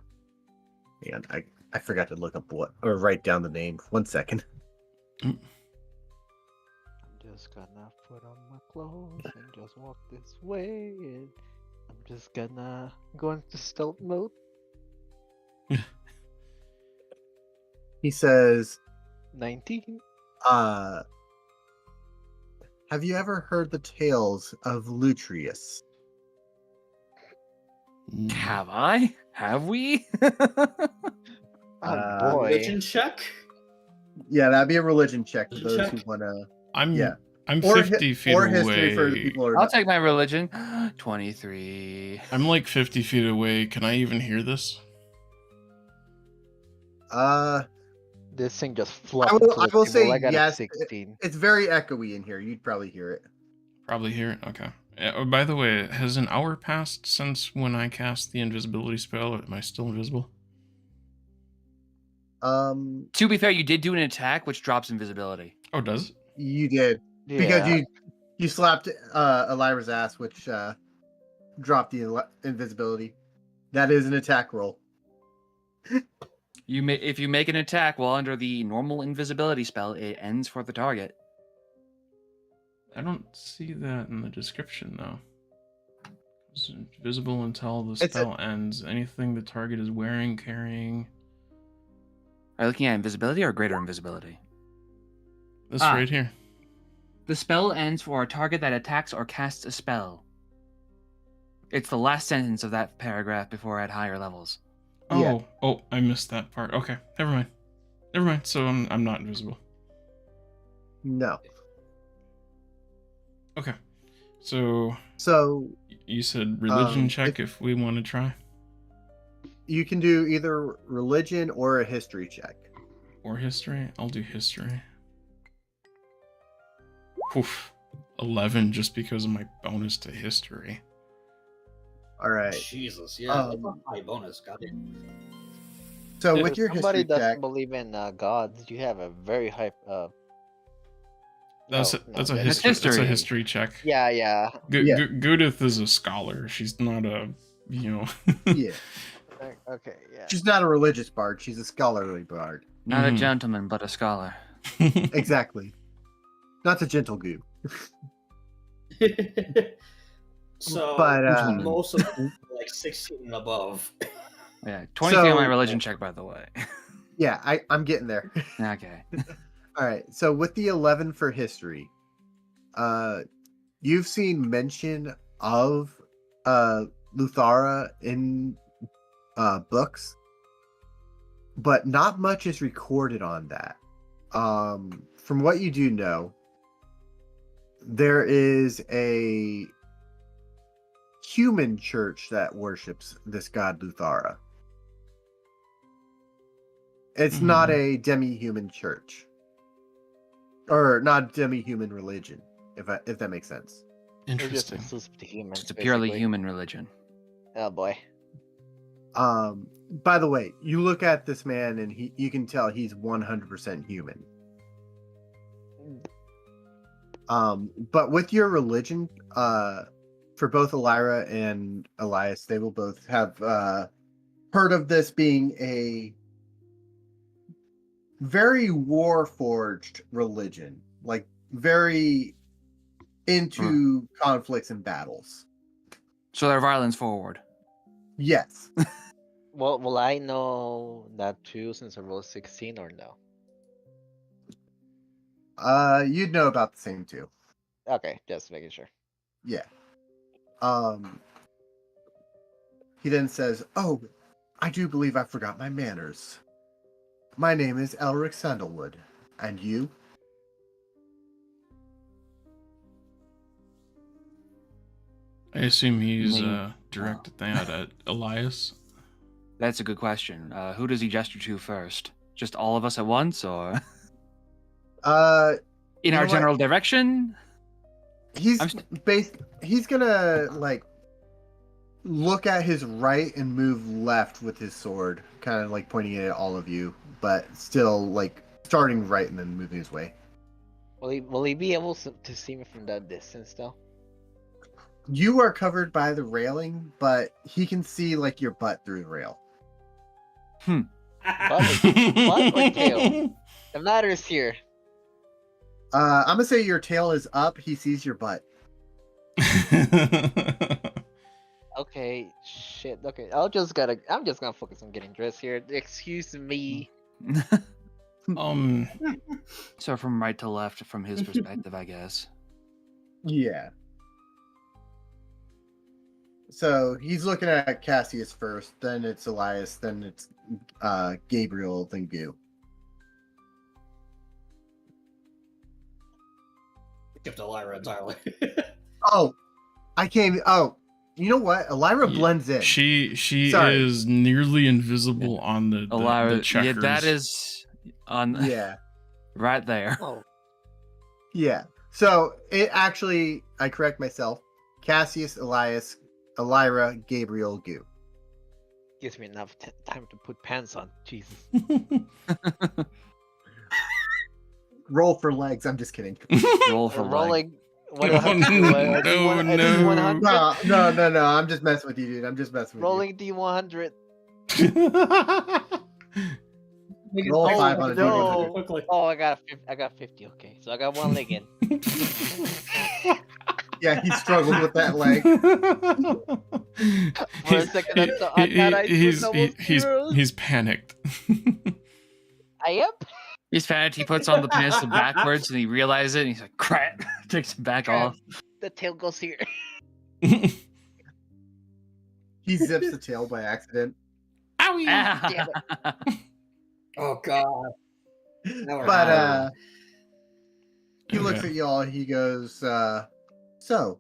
And I forgot to look up write down the name. 1 second. I'm just gonna put on my clothes and just walk this way, and I'm just gonna go into stealth mode. He says, 19. "Have you ever heard the tales of Lutrius?" Have I? Have we? Oh boy. Religion check. Yeah, that'd be a religion check for those Check. who want to. I'm Yeah. I'm Or 50 feet or away. history for the people who are I'll take my religion. 23. I'm like 50 feet away. Can I even hear this? This thing just flopped. I will- into the I will table. say I got yes, a 16. It's very echoey in here. You'd probably hear it. Probably hear it. Okay. Oh, by the way, has an hour passed since when I cast the invisibility spell? Am I still invisible? To be fair, you did do an attack which drops invisibility. Oh, does it? You did because you slapped Ellyra's ass, which dropped the invisibility. That is an attack roll. If you make an attack while under the normal invisibility spell, it ends for the target. I don't see that in the description though. It's invisible until the It's a- spell ends. Anything the target is wearing, carrying. Are you looking at invisibility or greater invisibility? This Ah. right here. The spell ends for a target that attacks or casts a spell. It's the last sentence of that paragraph before at higher levels. Oh, Yeah. oh, I missed that part. Okay, never mind. Never mind. So I'm not invisible. No. Okay. So So you said religion check if- if we want to try, you can do either religion or a history check. or history. I'll do history. Oof, 11 just because of my bonus to history. All right. Jesus, yeah, that's a Um, high bonus. Got it. So If with your somebody history doesn't check, believe in gods, you have a very high. That's no, a, that's a that- history. That's a history. history check. Yeah, yeah. Yeah. Goo-dith is a scholar. She's not a yeah, Okay, yeah. she's not a religious bard. She's a scholarly bard. Not a Mhm. gentleman, but a scholar. Exactly. Not the gentle goo. So, But, most of them are like 16 and above. Yeah, 23 on my So- religion check, by the way. Yeah, I'm getting there. Okay. All right. So with the 11 for history, you've seen mention of Luthara in books, but not much is recorded on that. From what you do know, there is a human church that worships this god Luthara. It's not a demi-human church, or not demi-human religion, if that makes sense. They're just Interesting. exclusive to humans. It's a purely basically. human religion. Oh boy. By the way, you look at this man and you can tell he's 100% human. But with your religion, for both Ellyra and Elias, they will both have heard of this being a very war-forged religion, like very into conflicts and battles. So they're violence forward. Yes. Well, will I know that too since I rolled 16 or no? You'd know about the same too. Okay, just making sure. Yeah. He then says, "Oh, I do believe I forgot my manners. My name is Elric Sandalwood. And you?" I assume he's Me. directed that at Elias. That's a good question. Who does he gesture to first? Just all of us at once, or in know our what? general direction? He's I'm he's gonna like look at his right and move left with his sword, kind of like pointing it at all of you, but still like starting right and then moving his way. Will he be able to see me from that distance though? You are covered by the railing, but he can see like your butt through the rail. Butt or tail? The matters here. I'm gonna say your tail is up. He sees your butt. Okay, shit. Okay, I'm just gonna focus on getting dressed here. Excuse me. So from right to left, from his perspective, I guess. Yeah. So he's looking at Cassius first, then it's Elias, then it's Gabriel, then Goo. Skipped Ellyra entirely. Oh, you know what? Ellyra Yeah, blends in. She Sorry. is nearly invisible on the Ellyra, yeah, checkers. that is on Yeah. right there. Oh, Yeah. So it actually, I correct myself. Cassius, Elias, Ellyra, Gabriel, Goo. gives me enough time to put pants on. Jesus. Roll for legs. I'm just kidding. Roll for leg. Rolling. What, Oh, D100? No. I'm just messing with you, dude. I'm just messing with Rolling D100. Roll Oh, 5 on a no. D100. Quickly. Oh, I got 50. Okay, so I got one leg in. Yeah, he struggled with that leg. For a second, I thought I was almost zeros. he's panicked. I am. He's fat. He puts on the pencil backwards and he realizes it. And he's like, crap. Takes it back off. The tail goes here. He zips the tail by accident. Owie! Damn it. Oh god. But he looks Okay. at y'all. He goes, "So,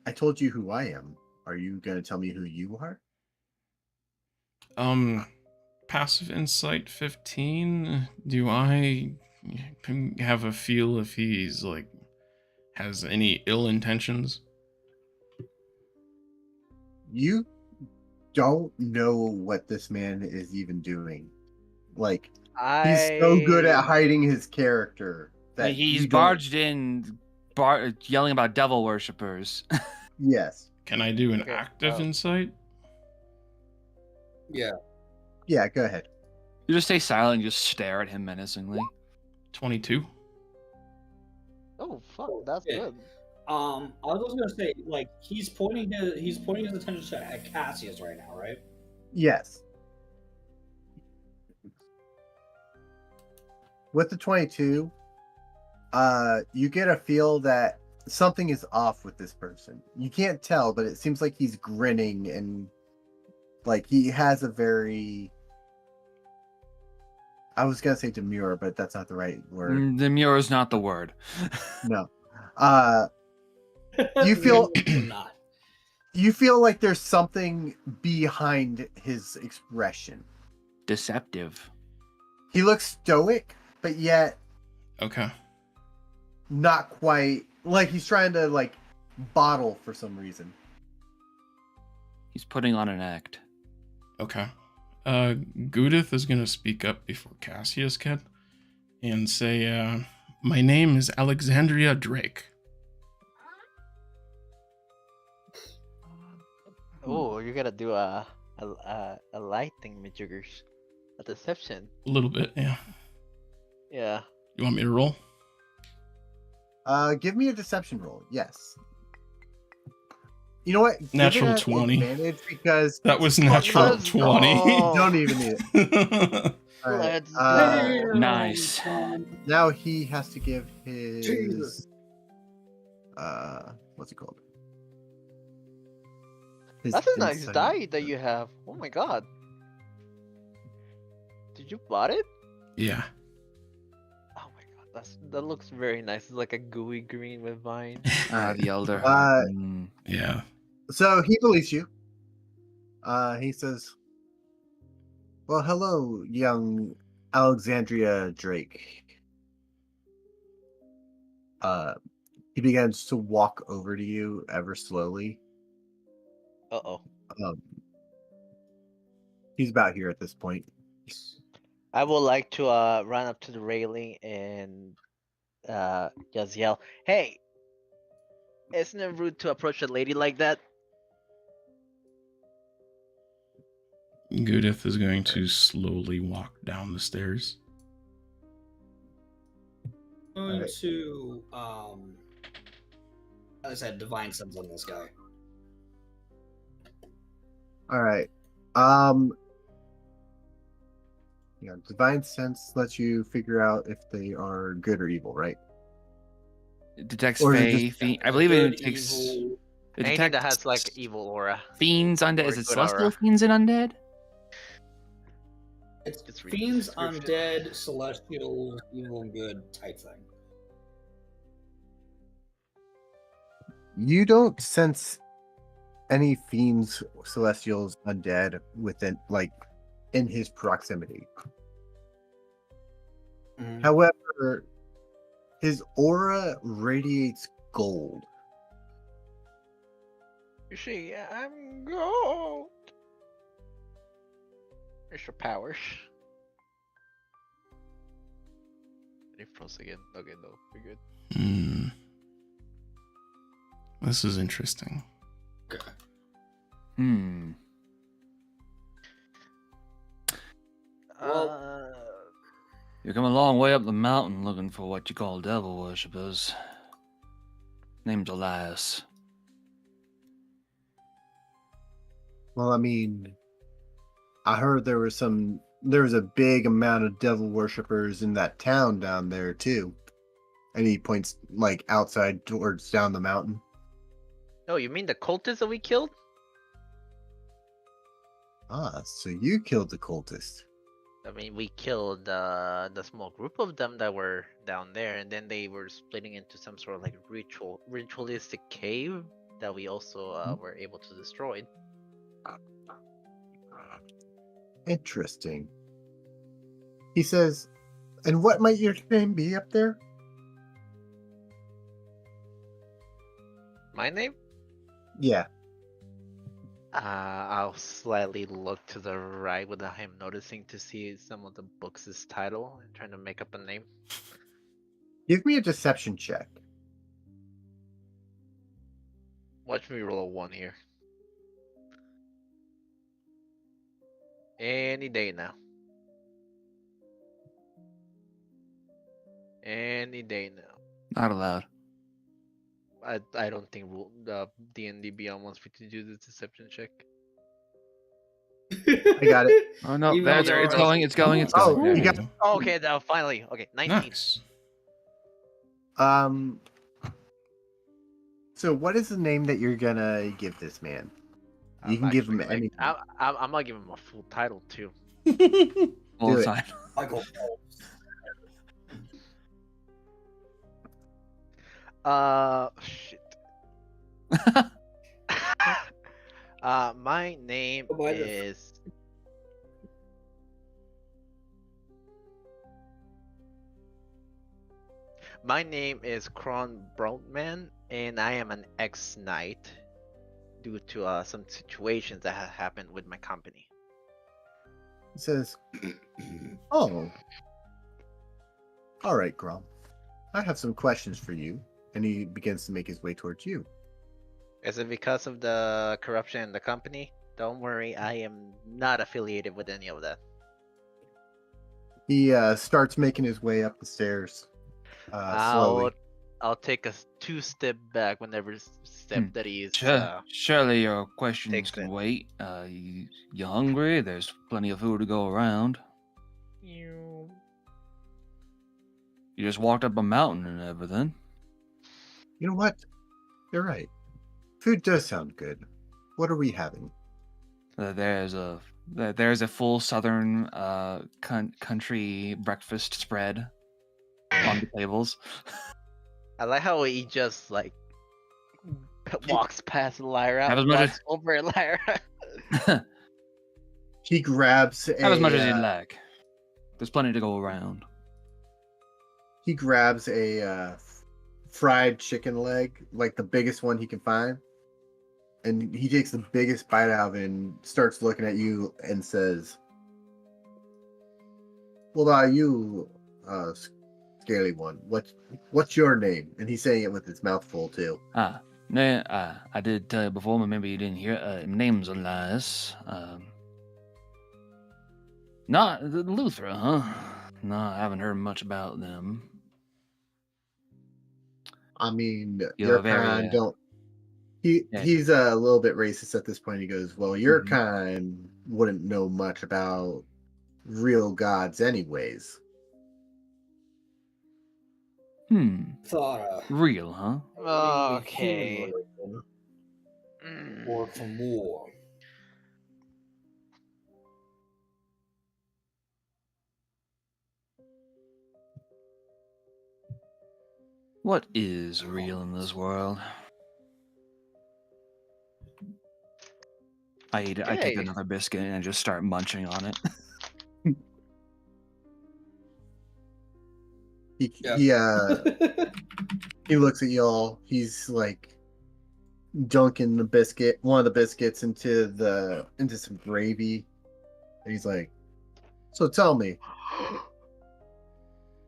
I told you who I am. Are you gonna tell me who you are?" Passive insight 15. Do I have a feel if he's like has any ill intentions? You don't know what this man is even doing. Like, he's so good at hiding his character that He's you don't- barged in, yelling about devil worshippers. Yes. Can I do an Okay, active oh. insight? Yeah. Yeah, go ahead. You just stay silent and just stare at him menacingly. 22. Oh fuck, that's Yeah. good. I was also gonna say, like, he's pointing his attention at Cassius right now, right? Yes. With the 22, you get a feel that something is off with this person. You can't tell, but it seems like he's grinning and like he has a very, I was gonna say demure, but that's not the right word. Demure is not the word. No. You feel not. you feel like there's something behind his expression. Deceptive. He looks stoic, but yet Okay. not quite, like he's trying to like bottle for some reason. He's putting on an act. Okay. Goo-dith is gonna speak up before Cassius can and say, my name is Alexandria Drake. Oh, you gotta do a lighting majiggers. A deception. A little bit, yeah. Yeah. You want me to roll? Give me a deception roll. Yes. You know what? Give it Natural an 20. advantage because That was natural let's 20. go. don't even need it. All right. Let's go. Nice. Now he has to give his Jesus. what's it called? His That's a nice insight. die that you have. Oh my god. Did you bought it? Yeah. Oh my god, that looks very nice. It's like a gooey green with vines. The elder. Yeah. So he believes you. He says, "Well, hello, young Alexandria Drake." He begins to walk over to you ever slowly. Uh-oh. He's about here at this point. I would like to run up to the railing and just yell, "Hey! Isn't it rude to approach a lady like that?" Goo-dith is going to slowly walk down the stairs. Going Alright. to as I said, divine sense on this guy. All right. Yeah, divine sense lets you figure out if they are good or evil, right? It detects Or is it Fae. just- Fiend. I believe it Good, detects. evil. It Anything that detects has like evil aura. fiends, undead. or Is it good celestial aura. fiends and undead? It's Just read the fiends, description. undead, celestial, evil, and good type thing. You don't sense any fiends, celestials, undead within, like, in his proximity. Mhm. However, his aura radiates gold. You see, I'm gold. There's your powers. It froze again. Okay, no, we're good. Hmm. This is interesting. Well- You come a long way up the mountain looking for what you call devil worshippers. Name's Elias. Well, I mean, I heard there was a big amount of devil worshippers in that town down there too. And he points like outside towards down the mountain. Oh, you mean the cultists that we killed? Ah, so you killed the cultist. I mean, we killed the small group of them that were down there, and then they were splitting into some sort of like ritualistic cave that we also were able to destroy. Interesting. He says, and what might your name be up there? My name? Yeah. I'll slightly look to the right without him noticing to see some of the books' title and trying to make up a name. Give me a deception check. Watch me roll a 1 here. Any day now. Any day now. Not allowed. I don't think the DnD Beyond wants me to do the deception check. I got it. Oh no, Email there, it's Laura. going, it's going, it's Oh, going. you got- Oh, okay, now finally. Okay, 19. Nice. So what is the name that you're gonna give this man? You I'm can give him actually, any. I'm gonna give him a full title too. Full Do it. time. Michael. Shit. My name Go by the- is. My name is Kron Brownman, and I am an ex-knight due to some situations that have happened with my company. He says, "Oh, all right, Grom. I have some questions for you." And he begins to make his way towards you. Is it because of the corruption in the company? Don't worry, I am not affiliated with any of that. He starts making his way up the stairs slowly. I'll take a 2-step back whenever step that he is. Surely your questions takes can it. wait. You hungry? There's plenty of food to go around. You just walked up a mountain and everything. You know what? You're right. Food does sound good. What are we having? There's a full southern country breakfast spread on the tables. I like how he just like walks past Ellyra, Have as much walks over Ellyra. He grabs a. Have as much as you'd like. There's plenty to go around. He grabs a fried chicken leg, like the biggest one he can find, and he takes the biggest bite out of it and starts looking at you and says, "What about you, scaly one? What's your name?" And he's saying it with his mouth full too. I did tell you before, but maybe you didn't hear. Name's Elias. Not the Luthra, huh? No, I haven't heard much about them. I mean, You're your very, kind don't. He's a little bit racist at this point. He goes, "Well, your kind wouldn't know much about real gods, anyways." Thought Real, huh? Okay. or for more. What is real in this world? I take Okay. another biscuit and I just start munching on it. He looks at y'all. He's like dunking one of the biscuits into some gravy. And he's like, "So tell me,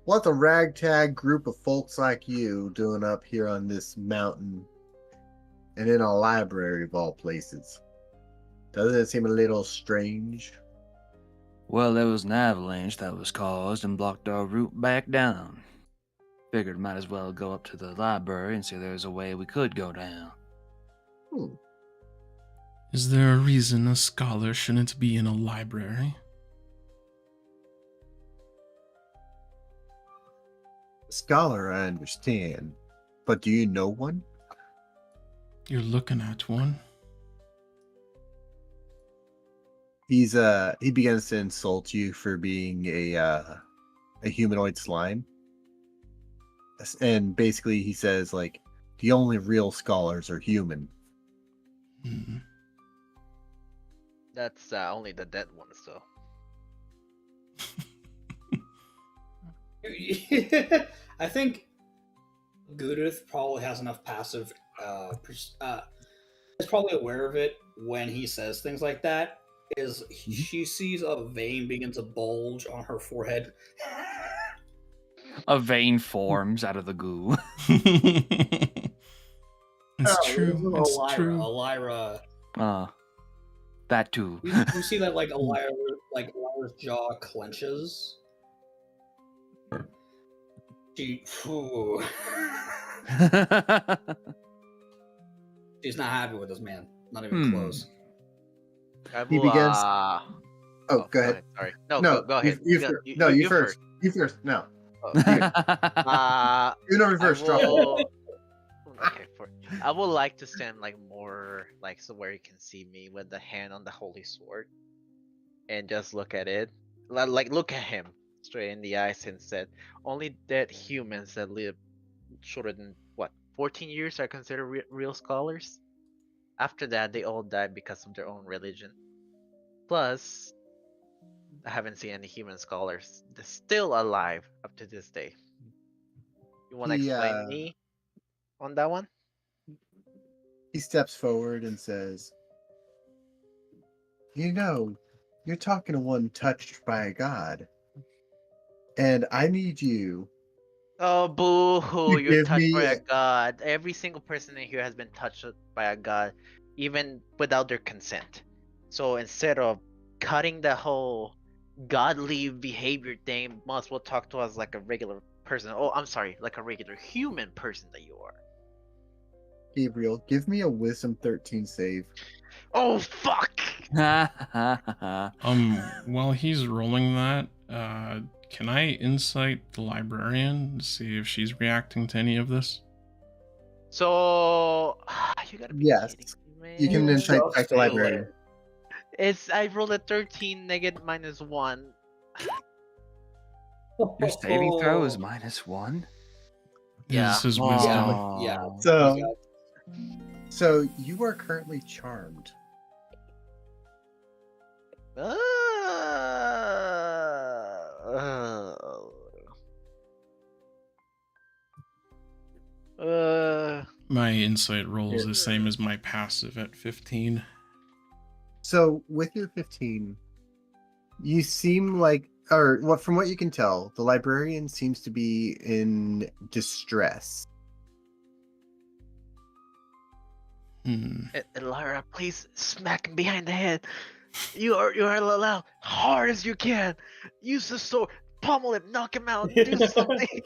what's a ragtag group of folks like you doing up here on this mountain and in a library of all places? Doesn't it seem a little strange?" Well, there was an avalanche that was caused and blocked our route back down. Figured might as well go up to the library and see if there's a way we could go down. Hmm. Is there a reason a scholar shouldn't be in a library? Scholar, I understand. But do you know one? You're looking at one. He begins to insult you for being a humanoid slime. And basically he says, like, the only real scholars are human. Hmm. That's only the dead ones, though. I think Goo-dith probably has enough passive. Is probably aware of it when he says things like that. Is she sees a vein begin to bulge on her forehead. A vein forms out of the goo. It's true. Ellyra, It's true. Ellyra. That too. You see that Ellyra's jaw clenches. She, phew. She's not happy with this man. Not even close. He begins. Oh, go ahead. Sorry. No, No, go ahead. You first. You first. No. You know first. Drop it. Okay, I would like to stand like more like so where you can see me with the hand on the holy sword, and just look at it, like look at him straight in the eyes and said, "Only dead humans that live shorter than 14 years are considered real scholars. After that, they all died because of their own religion. Plus, I haven't seen any human scholars that's still alive up to this day. You want to explain me on that one?" He steps forward and says, you're talking to one touched by a god. And I need you. Oh, boo-hoo, You you're give touched me by a god. Every single person in here has been touched by a god, even without their consent. So instead of cutting the whole godly behavior thing, must well talk to us like a regular person. Oh, I'm sorry, like a regular human person that you are. Gabriel, give me a wisdom 13 save. Oh, fuck! While he's rolling that, can I insight the librarian to see if she's reacting to any of this? So you gotta be Yes. kidding me, man. You can insight just back the feel librarian. I rolled a 13 negative -1. Your saving throw is -1? Yeah. This is wisdom. Yeah. So you are currently charmed. My insight roll is the same as my passive at 15. So with your 15, you seem like, from what you can tell, the librarian seems to be in distress. Ellyra, please smack him behind the head. You are allowed hard as you can. Use the sword, pummel him, knock him out, do something.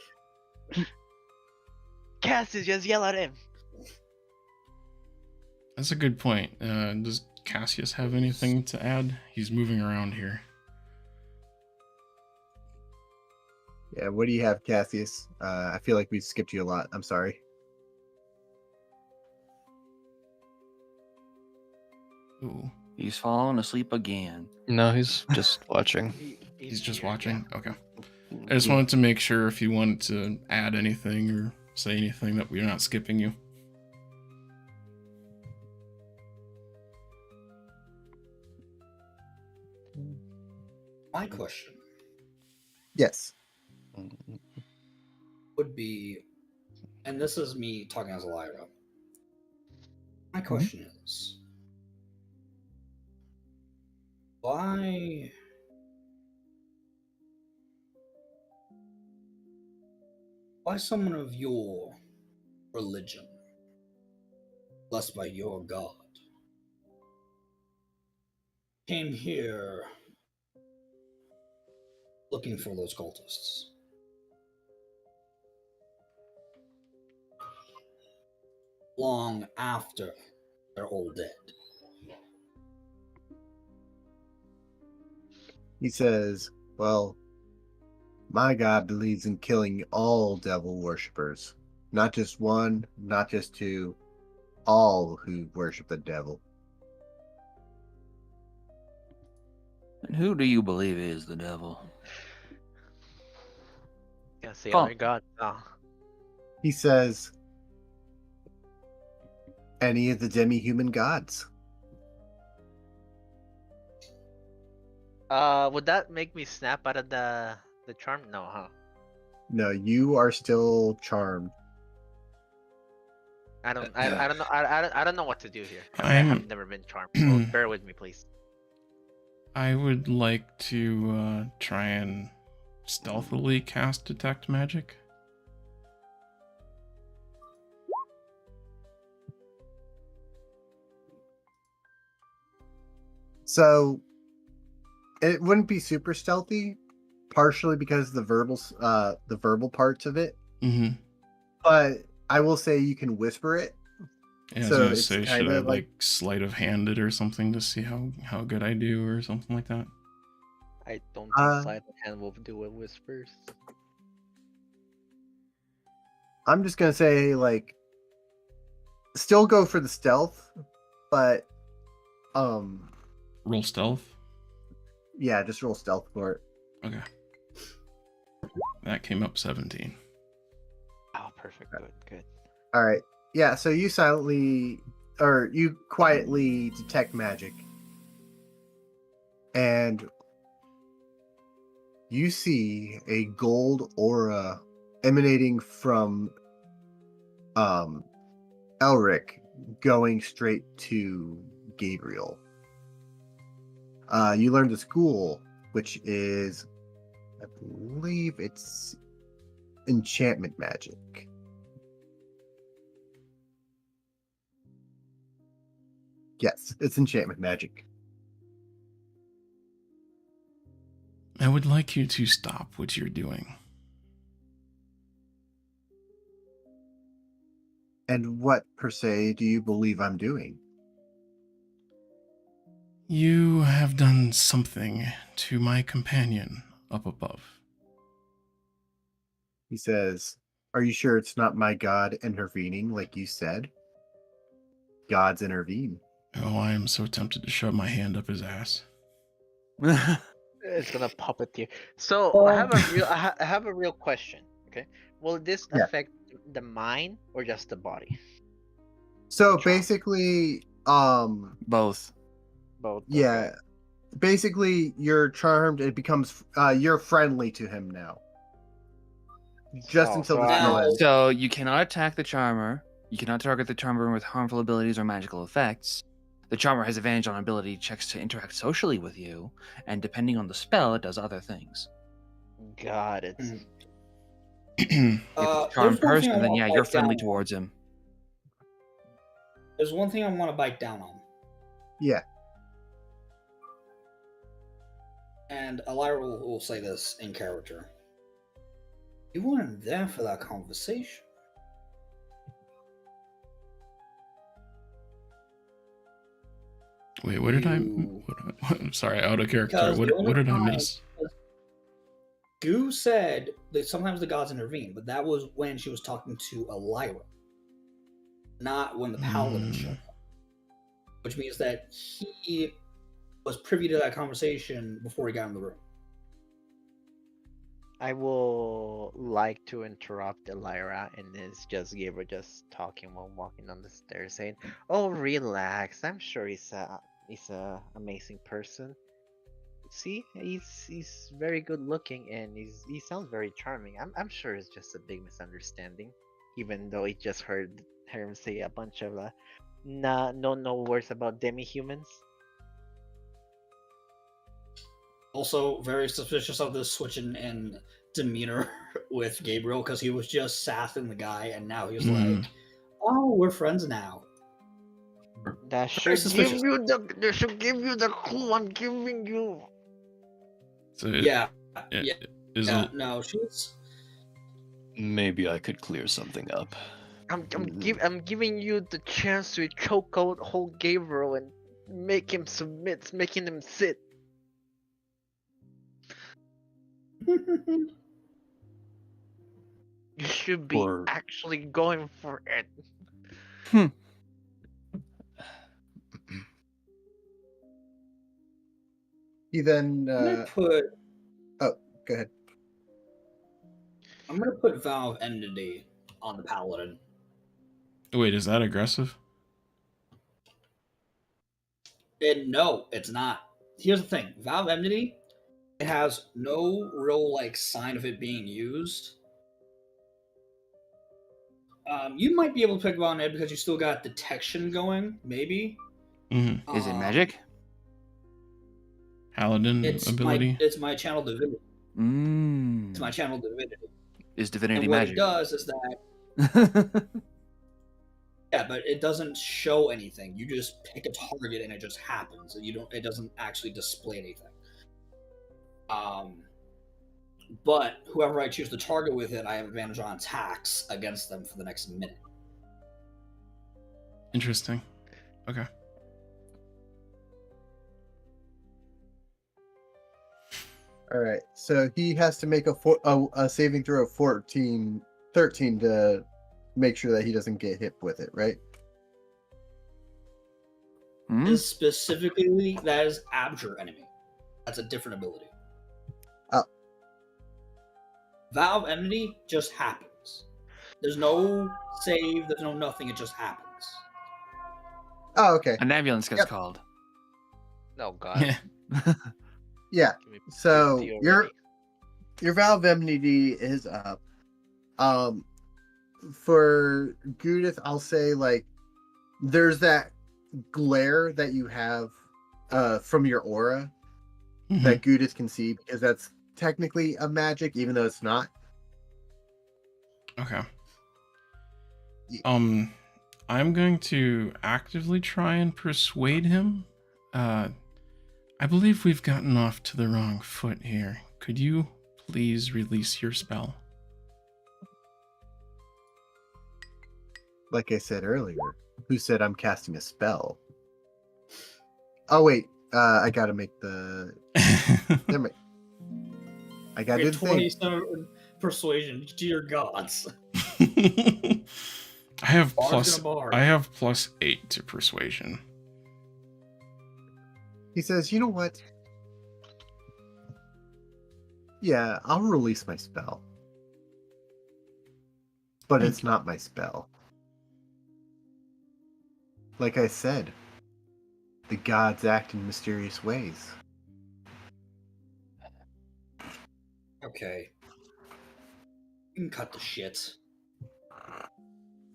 Cassius, just yell at him. That's a good point. Does Cassius have anything to add? He's moving around here. Yeah, what do you have, Cassius? I feel like we skipped you a lot. I'm sorry. Ooh. He's falling asleep again. No, he's just watching. He's just watching? Okay. I just wanted to make sure if you wanted to add anything or say anything that we're not skipping you. My question Yes. would be, and this is me talking as Ellyra. My question is, why someone of your religion, blessed by your God, came here looking for those cultists. Long after they're all dead. He says, well, my god believes in killing all devil worshippers. Not just one, not just two, all who worship the devil. And who do you believe is the devil? Yes, the Oh. other god. Oh. He says, any of the demi-human gods. Would that make me snap out of the charm? No, huh? No, you are still charmed. I don't know. I don't know what to do here. I I'm- have never been charmed. So bear with me, please. I would like to try and stealthily cast detect magic. So it wouldn't be super stealthy, partially because of the verbal parts of it. Mm-hmm. But I will say you can whisper it. Yeah, I was So gonna it's say, should kinda I like- sleight of hand it or something to see how good I do or something like that? I don't Uh, think sleight of hand will do it whispers. I'm just gonna say like still go for the stealth, but Roll stealth. yeah, just roll stealth for it. Okay. That came up 17. Oh, perfect. Good, good. All right. Yeah, so you you quietly detect magic. And you see a gold aura emanating from Elric going straight to Gabriel. You learned the school, which is, I believe it's enchantment magic. Yes, it's enchantment magic. I would like you to stop what you're doing. And what, per se, do you believe I'm doing? You have done something to my companion up above. He says, are you sure it's not my god intervening like you said? Gods intervene. Oh, I am so tempted to shove my hand up his ass. It's gonna pop it here. So I have a real question. Okay, will this Yeah. affect the mind or just the body? So Charm. basically, Both. Both. yeah, basically you're charmed. It becomes, you're friendly to him now. Just Oh, until so the I- spell ends. So you cannot attack the charmer. You cannot target the charmer with harmful abilities or magical effects. The charmer has advantage on ability checks to interact socially with you, and depending on the spell, it does other things. Got it. Mm. If it's a There's charmed one thing person, I then wanna yeah, you're bite friendly down on. towards him. There's one thing I want to bite down on. Yeah. And Ellyra will say this in character. You weren't there for that conversation. Wait, what did I? You- I'm sorry, out of character. Because the What did I only miss? Goo said that sometimes the gods intervene, but that was when she was talking to Ellyra, not when the paladin showed up. Which means that he was privy to that conversation before he got in the room. I will like to interrupt Ellyra, and it's just Gabriel just talking while walking on the stairs, saying, "Oh, relax. I'm sure he's a amazing person. See, he's very good looking, and he sounds very charming. I'm sure it's just a big misunderstanding, even though he just heard him say a bunch of no words about demi-humans." Also, very suspicious of this switch in demeanor with Gabriel, because he was just sassing the guy, and now he's Mhm. like, "Oh, we're friends now." That Very should suspicious. give you the clue I'm giving you. So Yeah, Yeah, Is yeah, it? no, she's. Maybe I could clear something up. I'm giving you the chance to choke out whole Gabriel and make him submit, making him sit. You should be Or- actually going for it. He then. I'm gonna put. Oh, go ahead. I'm gonna put Vow of Enmity on the paladin. Wait, is that aggressive? And no, it's not. Here's the thing: Vow of Enmity, it has no real like sign of it being used. You might be able to pick on it because you still got detection going, maybe. Mm-hmm. Is it magic? Paladin ability. It's my channel divinity. Mm. It's my channel divinity. Is divinity And what magic? it does is that yeah, but it doesn't show anything. You just pick a target and it just happens, and it doesn't actually display anything. But whoever I choose to target with it, I have advantage on attacks against them for the next minute. Interesting. Okay. All right. So he has to make a saving throw of 13 to make sure that he doesn't get hit with it, right? Hmm? Is specifically that is Abjure enemy. That's a different ability. Oh. Vow of Enmity just happens. There's no save. There's no nothing. It just happens. Oh, okay. An ambulance gets Yep. called. Oh god. Yeah. Yeah. Give me So PTSD your already. Vow of Enmity is up. For Goo-dith, I'll say like there's that glare that you have from your aura Mhm. that Goo-dith can see because that's technically a magic, even though it's not. Okay. Yeah. I'm going to actively try and persuade him. I believe we've gotten off to the wrong foot here. Could you please release your spell? Like I said earlier, who said I'm casting a spell? Oh wait, I gotta make the. Never mind. I gotta do Get the thing. 27 persuasion. Dear gods. I have Bard's plus. gonna bard. I have +8 to persuasion. He says, "You know what? Yeah, I'll release my spell, but it's not my spell. Like I said, the gods act in mysterious ways." Okay. You can cut the shit.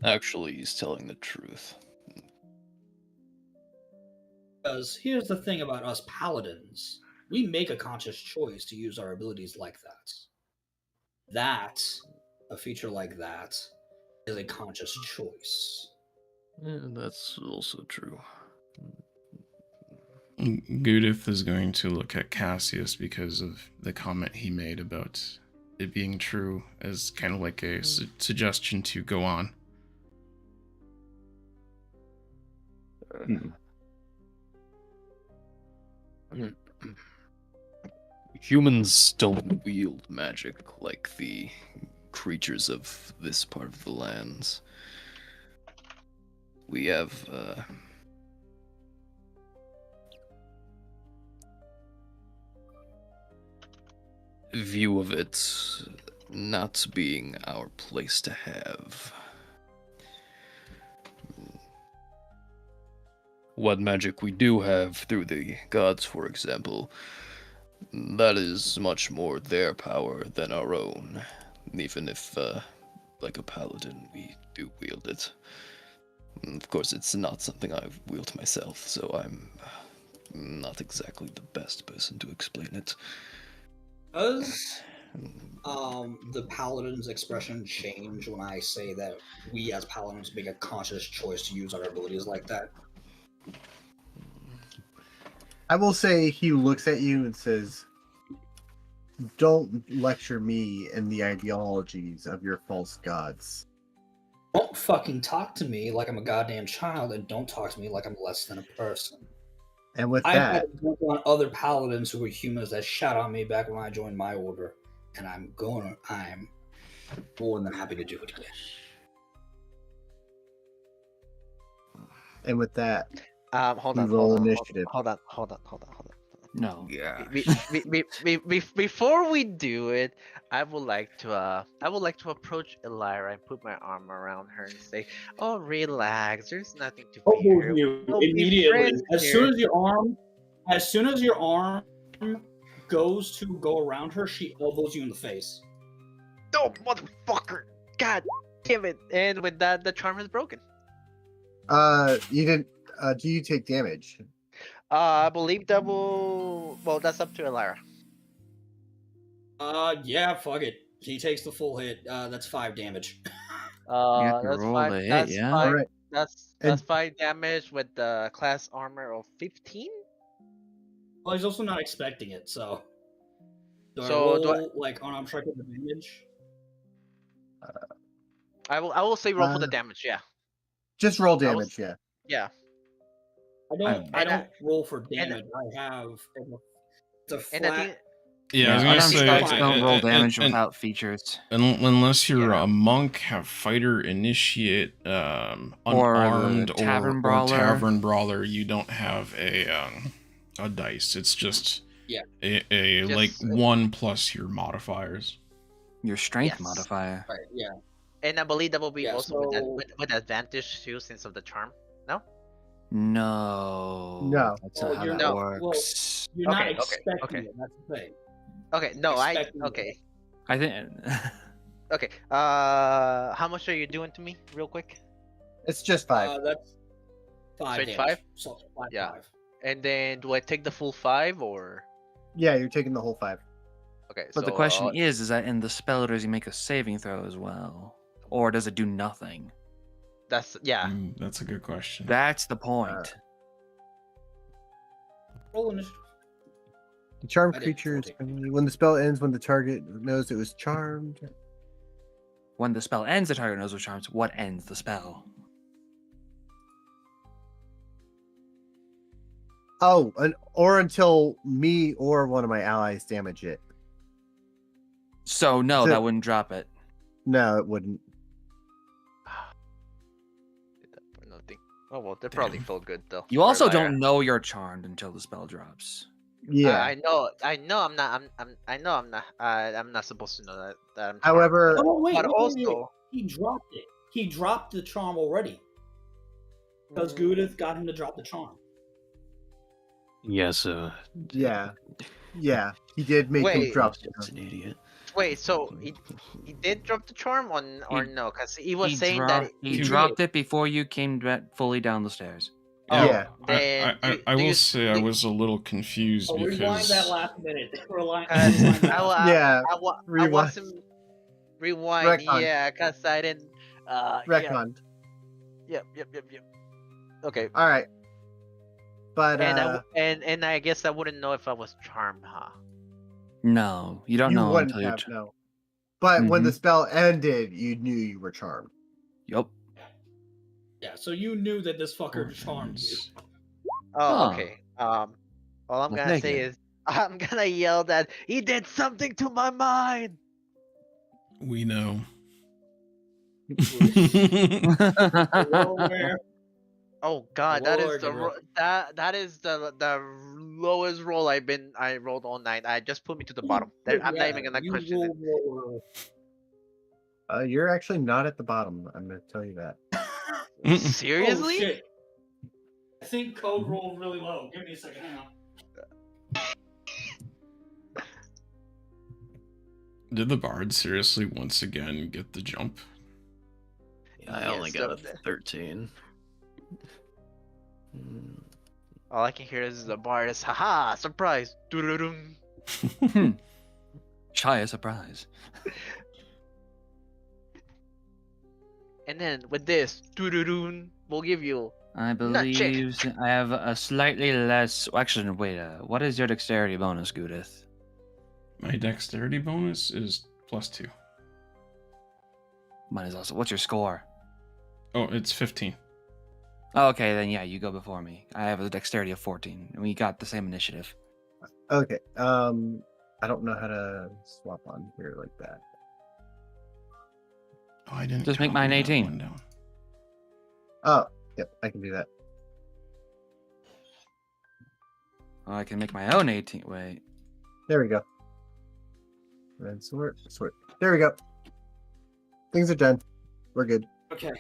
Actually, he's telling the truth. Because here's the thing about us paladins. We make a conscious choice to use our abilities like that. A feature like that, is a conscious choice. Yeah, that's also true. Goo-dith is going to look at Cassius because of the comment he made about it being true as kind of like a suggestion to go on. Humans don't wield magic like the creatures of this part of the lands. We have view of it not being our place to have. What magic we do have through the gods, for example, that is much more their power than our own, even if, like a paladin, we do wield it. Of course, it's not something I wield myself, so I'm not exactly the best person to explain it. Does the paladin's expression change when I say that we as paladins make a conscious choice to use our abilities like that? I will say he looks at you and says, don't lecture me in the ideologies of your false gods. Don't fucking talk to me like I'm a goddamn child, and don't talk to me like I'm less than a person. And with I've that, had to jump on other paladins who were humans that shot on me back when I joined my order, and I'm more than happy to do it again. and with that, Hold we on, roll hold on, initiative. hold on. No. Yeah. Before we do it, I would like to approach Ellyra and put my arm around her and say, "Oh, relax. There's nothing to Oh, fear. you We'll be immediately. friends As here." soon as your arm goes to go around her, she elbows you in the face. Oh, motherfucker! God damn it! And with that, the charm is broken. You didn't. Do you take damage? I believe that will. Well, that's up to Ellyra. Yeah, fuck it. He takes the full hit. That's 5 damage. You have to That's roll 5. the hit, That's yeah? 5. Alright. That's And- 5 damage with the class armor of 15. Well, he's also not expecting it, so. Do So, I do I- roll, like, unarmed strike with advantage? I will say roll for the Uh, damage. Yeah. Just roll I was- damage. Yeah. Yeah. I don't I- roll for damage. I have. It's a And I flat. think Yeah, I was gonna unarmed say, strikes don't roll damage and- without features. unless you're Yeah. a monk, have fighter, initiate, Or the unarmed, tavern or brawler. tavern brawler, you don't have a dice. It's just Yeah. a Just- like 1 plus your modifiers. Your strength Yes. modifier. Right, yeah. and I believe that will be Yeah, also so- with advantage too, since of the charm. No. No. That's Well, not how you're that not- well, works. You're not Okay, expecting it. That's the thing. Okay. No, I. Expecting it. Okay. I think. Okay. How much are you doing to me, real quick? It's just 5. That's 5 Straight damage. 5? So, flat Yeah. 5. And then do I take the full 5 or? Yeah, you're taking the whole 5. Okay. But the so, question is that in the spell, does he make a saving throw as well? Or does it do nothing? that's yeah. That's a good question. That's the point. Roll initiative. The charmed I did creature is 14. when the spell ends, when the target knows it was charmed. When the spell ends, the target knows what charms. What ends the spell? Oh, or until me or one of my allies damage it. So no, So- that wouldn't drop it. No, it wouldn't. Did that for nothing. Oh well, they probably Damn. felt good though. You for also Ellyra. don't know you're charmed until the spell drops. Yeah. I know. I'm not. I'm not supposed to know that. I'm charmed. However, Oh, wait, but wait, wait, wait. also, He dropped it. He dropped the charm already. Because Goo-dith got him to drop the charm. Yes, yeah, he did make him Wait. drop. That's an idiot. wait. So he did drop the charm on or He- no? Because he was He saying dropped- that he did. dropped it before you came fully down the stairs. Oh, Yeah. then I do will you- say I was a little confused Oh, rewind because that last minute. Rewind Cause that. Yeah, I rewind. want some rewind. Retcon. Yeah, cause I didn't. Yeah. Retcon. Yep. Okay. All right, but And I guess I wouldn't know if I was charmed, huh? No, you don't you know wouldn't until you're. have no. But when the Mhm. spell ended, you knew you were charmed. Yup. Yeah, so you knew that this fucker charmed you. Oh, Huh. okay. All I'm Let's gonna make say it. is I'm gonna yell that he did something to my mind. we know. Nowhere. Oh God, that Lord, is the Gabriel. that is the lowest roll I rolled all night. I just put me to the bottom. I'm not even gonna you question it. roll lower. You're actually not at the bottom. I'm going to tell you that. Seriously? Oh, shit. I think code rolled really low. Give me a second. Hang on. Did the bard seriously once again get the jump? Yeah, I only Yes, got a so- 13. Mm, All I can hear is the bar is haha surprise. Doo-doo-doo. Shy a surprise. And then with this, doo-doo-doo, we'll give you. I Nut check. believe I have a slightly less. Actually, no, wait. What is your dexterity bonus, Goo-dith? My dexterity bonus is +2. Mine is also. What's your score? Oh, it's 15. Oh, okay, then yeah, you go before me. I have a dexterity of 14, and we got the same initiative. Okay. I don't know how to swap on here like that. Oh, I didn't Just make copy mine that 18. one down. Oh, yep, I can do that. Oh, I can make my own 18. Wait. There we go. Red sword. There we go. Things are done. We're good. Okay.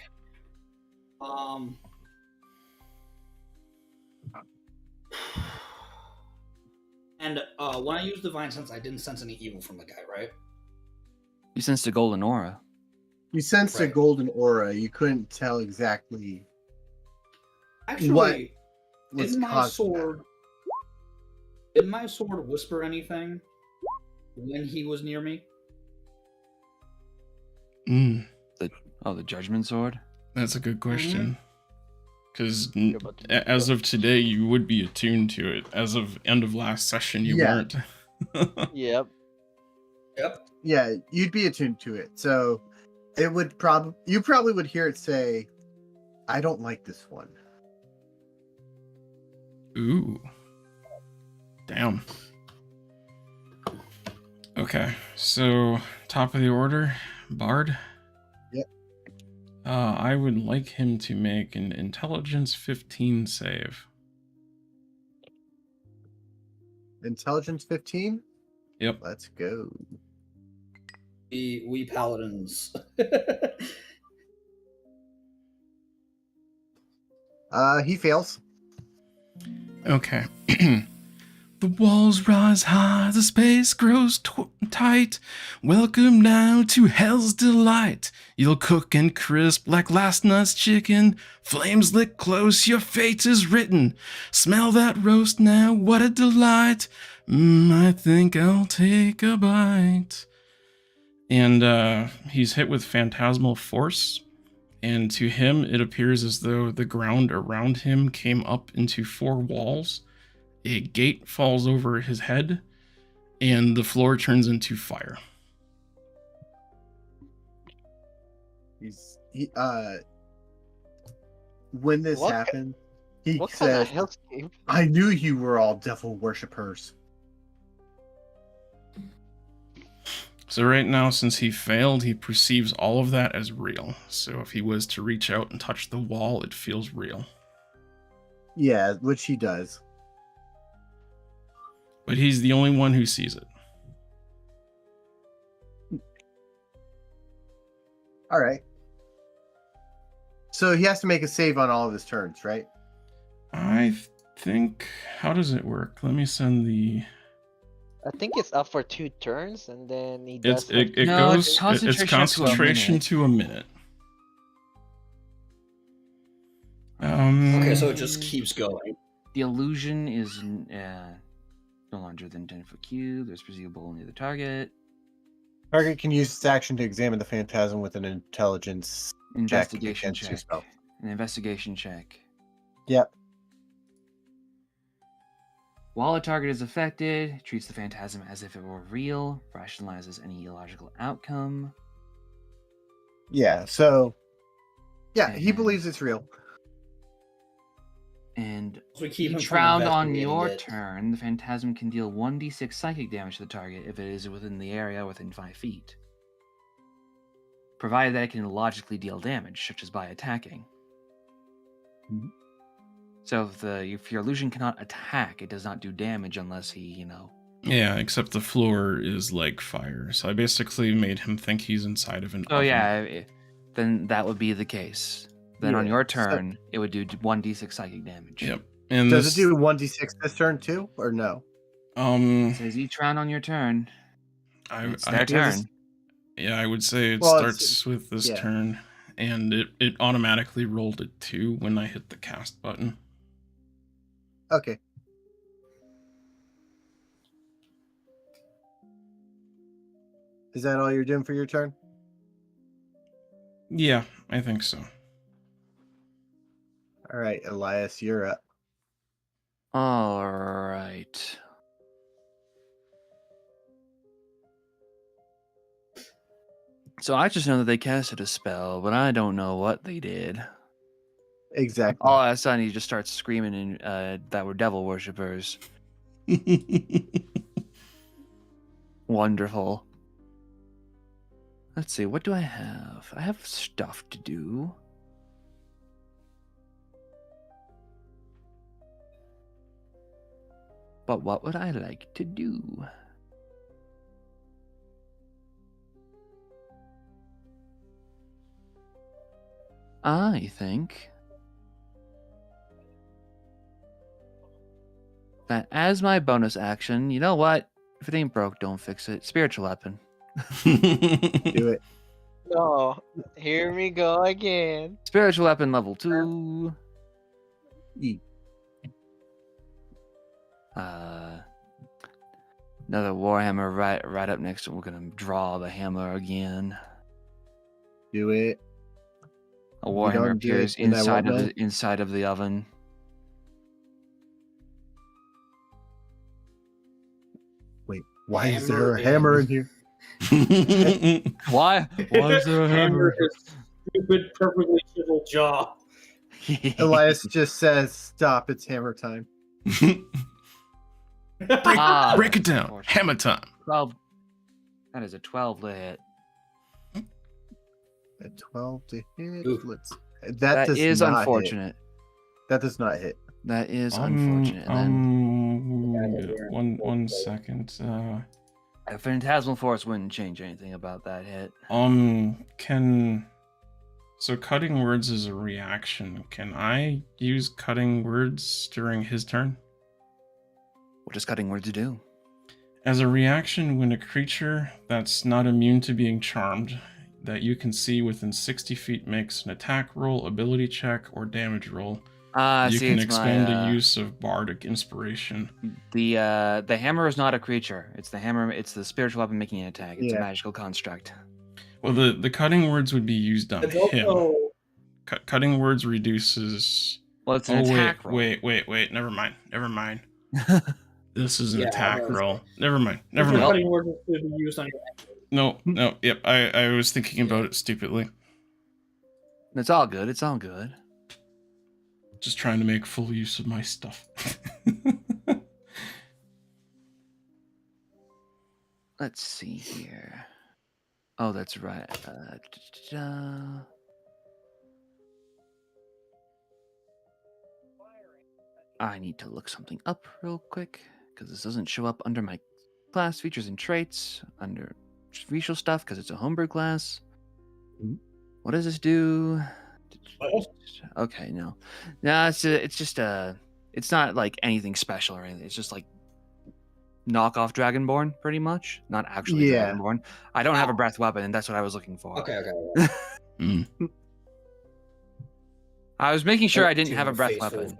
And when I used Divine Sense, I didn't sense any evil from the guy, right? You sensed a golden aura. You sensed a Right. golden aura. You couldn't tell exactly Actually, what's did my causing that. sword did my sword whisper anything when he was near me? Mm, Oh, the Judgment Sword? that's a good question. Because You're about to as of today, you would be attuned to it. As of end of last session, you Yeah. weren't. Yep. Yep. Yeah, you'd be attuned to it. So it would you probably would hear it say, "I don't like this one." Ooh. Damn. Okay, so top of the order, Bard. Yep. I would like him to make an intelligence 15 save. Intelligence 15? Yep. Let's go. We paladins. He fails. Okay. The walls rise high, the space grows tight. Welcome now to Hell's Delight. You'll cook and crisp like last night's chicken. Flames lick close, your fate is written. Smell that roast now, what a delight. I think I'll take a bite. And he's hit with phantasmal force. And to him, it appears as though the ground around him came up into 4 walls. A gate falls over his head, and the floor turns into fire. When this What? happened, he What kind of said, hellscape? "I knew you were all devil worshippers." So right now, since he failed, he perceives all of that as real. So if he was to reach out and touch the wall, it feels real. Yeah, which he does. But he's the only one who sees it. All right. So he has to make a save on all of his turns, right? I think... How does it work? Let me send the... I think it's up for 2 turns, and then he does. It No, goes... it's It's concentration concentration to a minute. Okay, so it just keeps going. The illusion is no larger than 10 foot cube. There's perceivable only the target. Target can use its action to examine the phantasm with an intelligence Investigation against your check. spell. An investigation check. Yep. While a target is affected, it treats the phantasm as if it were real, rationalizes any illogical outcome. Yeah, so... Yeah, he And- believes it's real. And So we keep him each from round on investigating your it. turn, the phantasm can deal 1d6 psychic damage to the target if it is within the area within 5 feet. Provided that it can logically deal damage, such as by attacking. Mhm. So if your illusion cannot attack, it does not do damage unless he, Yeah, except the floor is like fire. So I basically made him think he's inside of an Oh oven. yeah, then that would be the case. Then on Yeah, your so- turn, it would do 1d6 psychic damage. Yep. And Does this, it do 1d6 this turn too, or no? It says each round on your turn. It's their turn. Yeah, I would say it Well, it's- starts with this yeah. turn, and it automatically rolled a 2 when I hit the cast button. Okay. Is that all you're doing for your turn? Yeah, I think so. All right, Elias, you're up. All right. So I just know that they casted a spell, but I don't know what they did. Exactly. All of a sudden, he just starts screaming that we're devil worshippers. Wonderful. Let's see, what do I have? I have stuff to do. But what would I like to do? I think that as my bonus action, you know what? If it ain't broke, don't fix it. Spiritual weapon. Do it. No, here we go again. Spiritual weapon level 2. E. Another warhammer right up next to it. We're gonna draw the hammer again. Do it. A You warhammer don't do it, appears then I inside won't of know. the inside of the oven. Wait, why is Hammer there a in. hammer in here? Why? Why is there a Hammer hammer? his stupid, perfectly chiseled jaw. Elias just says, "Stop! It's hammer time." Ah, Break it down. unfortunate. Hammer time. 12. That is a 12 to hit. A 12 to hit. Ooh. That does is not unfortunate. Hit. That does not hit. That is unfortunate. And One second. a phantasmal force wouldn't change anything about that hit. So cutting words is a reaction. Can I use cutting words during his turn? What does cutting words do? As a reaction, when a creature that's not immune to being charmed that you can see within 60 feet makes an attack roll, ability check, or damage roll, you See, can it's expend my, the use of bardic inspiration. The hammer is not a creature. It's the hammer. It's the spiritual weapon making an attack. It's a Yeah. magical construct. Well, the cutting words would be used on It's him. also Cutting words reduces. Well, it's an attack roll. Wait. Never mind. This is an Yeah, attack that was- roll. Never mind. cutting words is to be used on your No. Yep. I was thinking about it stupidly. It's all good. It's all good. Just trying to make full use of my stuff. Let's see here. Oh, that's right. I need to look something up real quick because this doesn't show up under my class features and traits under racial stuff because it's a homebrew class. Mhm. What does this do? What? Okay, no, it's just it's not like anything special or anything. It's just like knockoff Dragonborn, pretty much. Not actually Yeah. Dragonborn. I don't have a breath weapon, and that's what I was looking for. Okay. Mm. I was making sure I didn't have a breath Face weapon.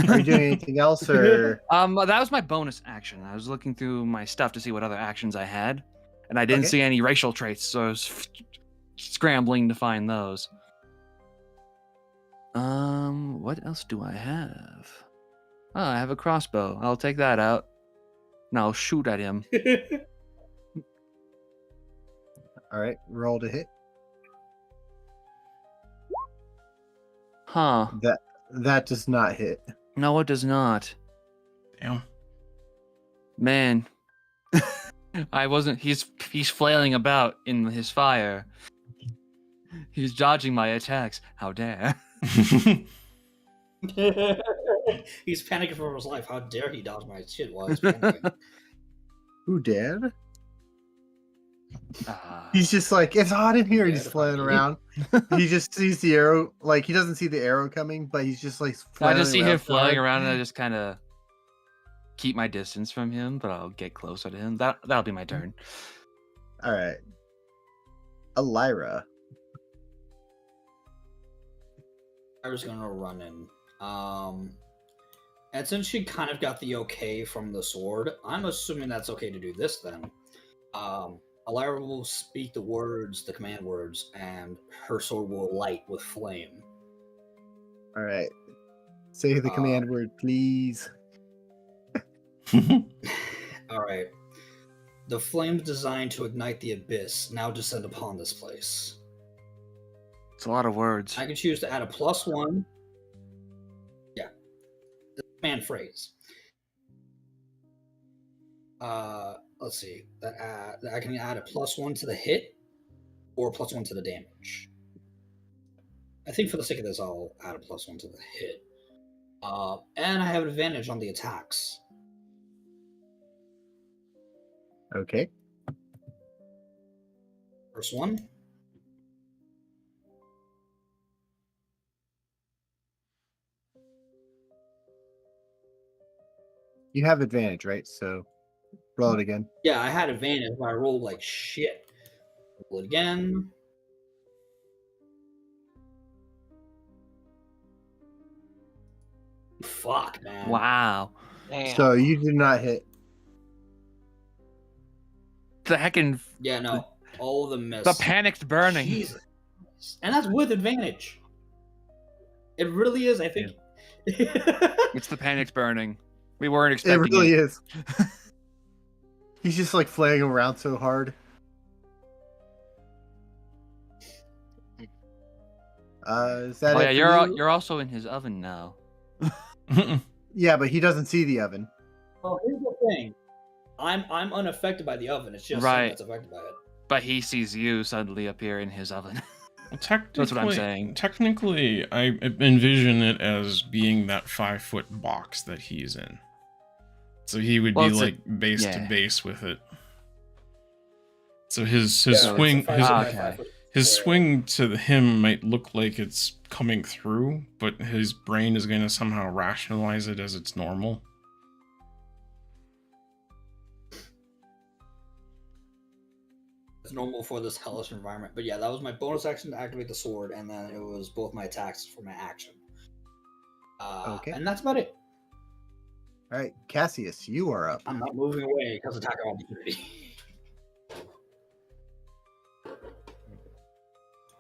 Are you doing anything else, or That was my bonus action. I was looking through my stuff to see what other actions I had, and I didn't Okay. see any racial traits, so I was scrambling to find those. What else do I have? Oh, I have a crossbow. I'll take that out. And I'll shoot at him. all right? Roll to hit. Huh. That does not hit. No, it does not. Damn. Man. I wasn't he's flailing about in his fire. He's dodging my attacks. How dare. He's panicking for his life. How dare he dodge my shit while he's panicking? Who did? Ah. He's just like, it's hot in here. Yeah, He's it's flailing hot. around. He just sees the arrow. Like, he doesn't see the arrow coming, but he's just like I flailing just see around him so flailing hard. around and I just kind of keep my distance from him, but I'll get closer to him. That'll be my turn. All right. Ellyra. I was gonna run in. And since she kind of got the okay from the sword, I'm assuming that's okay to do this then. Ellyra will speak the words, the command words, and her sword will light with flame. All right. Say the command word, please. All right. The flames designed to ignite the abyss now descend upon this place. It's a lot of words. I can choose to add a +1. Yeah. The command phrase. Let's see. That I can add a +1 to the hit or a +1 to the damage. I think for the sake of this, I'll add a +1 to the hit. And I have an advantage on the attacks. Okay. First one. You have advantage, right? So roll it again. Yeah, I had advantage, but I rolled like shit. Roll it again. Fuck, man. Wow. Damn. So you did not hit. The heckin' Yeah, no. All of them miss. the panicked burning. Jesus. And that's with advantage. It really is, I think. It's the panicked burning. We weren't It expecting really is. He's just like flaying around so hard. Is that Oh it yeah, for you? you're also in his oven now. Yeah, but he doesn't see the oven. Well, here's the thing. I'm unaffected by the oven. It's just Right. him that's affected by it. But he sees you suddenly appear in his oven. Technically, That's what I'm saying. Technically, I envision it as being that 5-foot box that he's in. So he would Well, be it's a- like base to yeah. base with it. So his Yeah, it's a swing 5 his, foot by okay. 5 foot his square. swing to him might look like it's coming through, but his brain is going to somehow rationalize it as it's normal. It's normal for this hellish environment. But yeah, that was my bonus action to activate the sword, and then it was both my attacks for my action. Okay. And that's about it. All right, Cassius, you are up. I'm not moving away because attack of opportunity.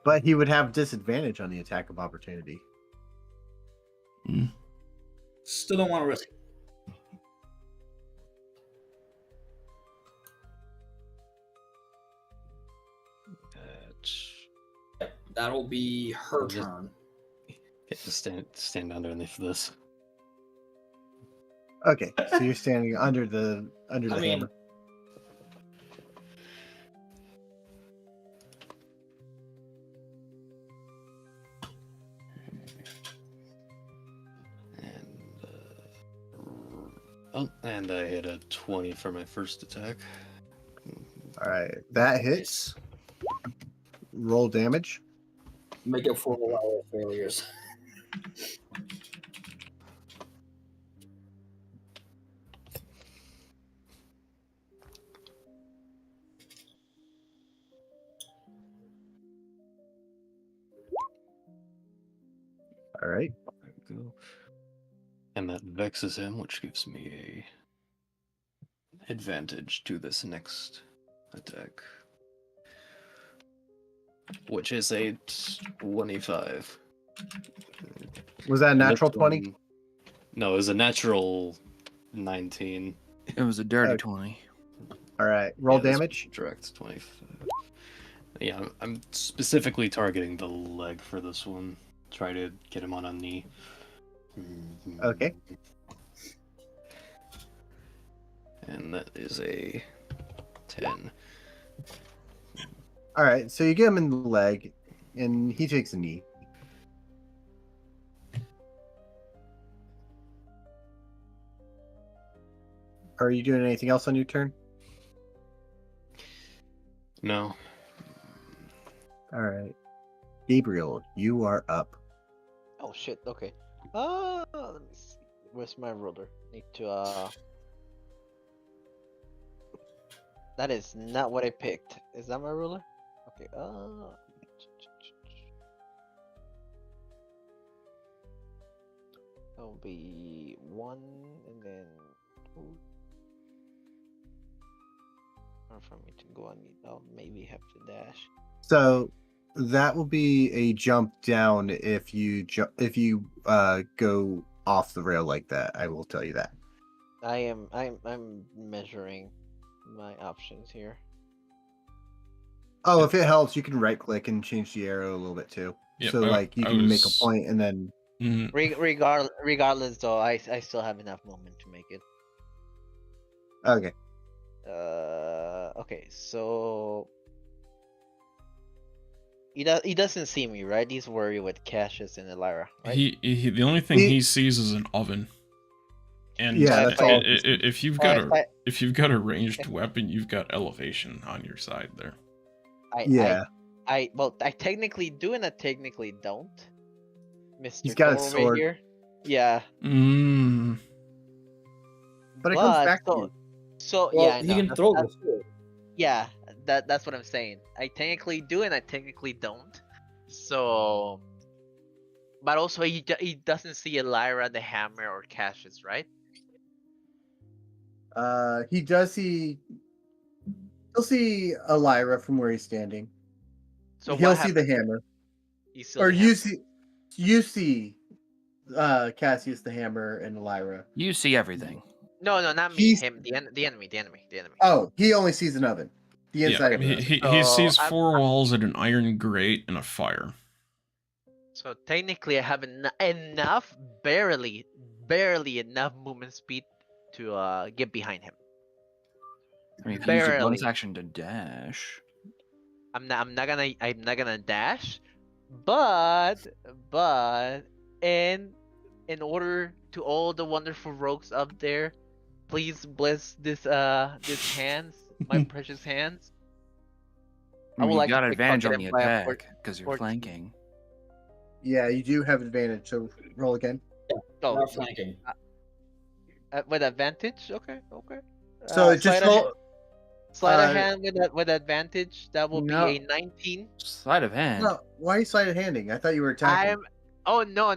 But he would have disadvantage on the attack of opportunity. Still don't want to risk it. That'll be her Just- turn. Get to stand underneath this. Okay, so you're standing under the I mean, hammer. And I hit a 20 for my first attack. All right, that hits. Roll damage. make up for a lot of failures. All right. There we go. And that vexes him, which gives me a advantage to this next attack. Which is a 25. Was that a And this natural 20? one- No, it was a natural 19. It was a dirty Okay. 20. All right. Roll Yeah, this damage. Direct 25. Yeah, I'm specifically targeting the leg for this one. Try to get him on a knee. Okay. And that is a 10. All right. So you get him in the leg, and he takes a knee. Are you doing anything else on your turn? No. All right. Gabriel, you are up. Oh shit, okay. Let me see. Where's my ruler? Need to That is not what I picked. Is that my ruler? Okay, That'll be 1 and then 2. Or for me to go on, I'll maybe have to dash. So that will be a jump down if you go off the rail like that. I will tell you that. I'm measuring my options here. Oh, if it helps, you can right click and change the arrow a little bit too. Yeah, So like you can make a point and then Mhm. Regardless, though, I still have enough movement to make it. okay. Okay, so he doesn't see me, right? He's worried with Cassius and Ellyra, right? He the only thing he sees is an oven. And Yeah, that's all. if you've got a ranged weapon, you've got elevation on your side there. Yeah. I technically do and I technically don't. Mr. He's got a Thor over sword. here. Yeah. But it comes But, back to so- you. So Well, yeah, I he know. can throw the sword. Yeah, that's what I'm saying. I technically do and I technically don't. So, but also he doesn't see Ellyra, the hammer, or Cassius, right? He does see. He'll see Ellyra from where he's standing. So He'll what see the happens? hammer, He still or the you hammer. see Cassius the hammer and Ellyra. You see everything. No, not me. He's- Him. The enemy. Oh, he only sees an oven. The inside of he, it. he So, sees I'm- 4 walls and an iron grate and a fire. So technically, I have enough, barely enough movement speed to get behind him. I mean, if you use your bonus Barely. action to dash. I'm not gonna dash, but in order to all the wonderful rogues up there, please bless this hands, my precious hands. I mean, would you like to got pick advantage on pocket the him by a attack because you're 14. flanking. Yeah, you do have advantage. So roll again. Oh, Not flanking. with advantage. Okay. So it just sleight of roll. hand- Sleight of uh, hand with advantage. That will no. be a 19. Sleight of hand. No, why are you sleight of handing? I thought you were attacking. Oh no!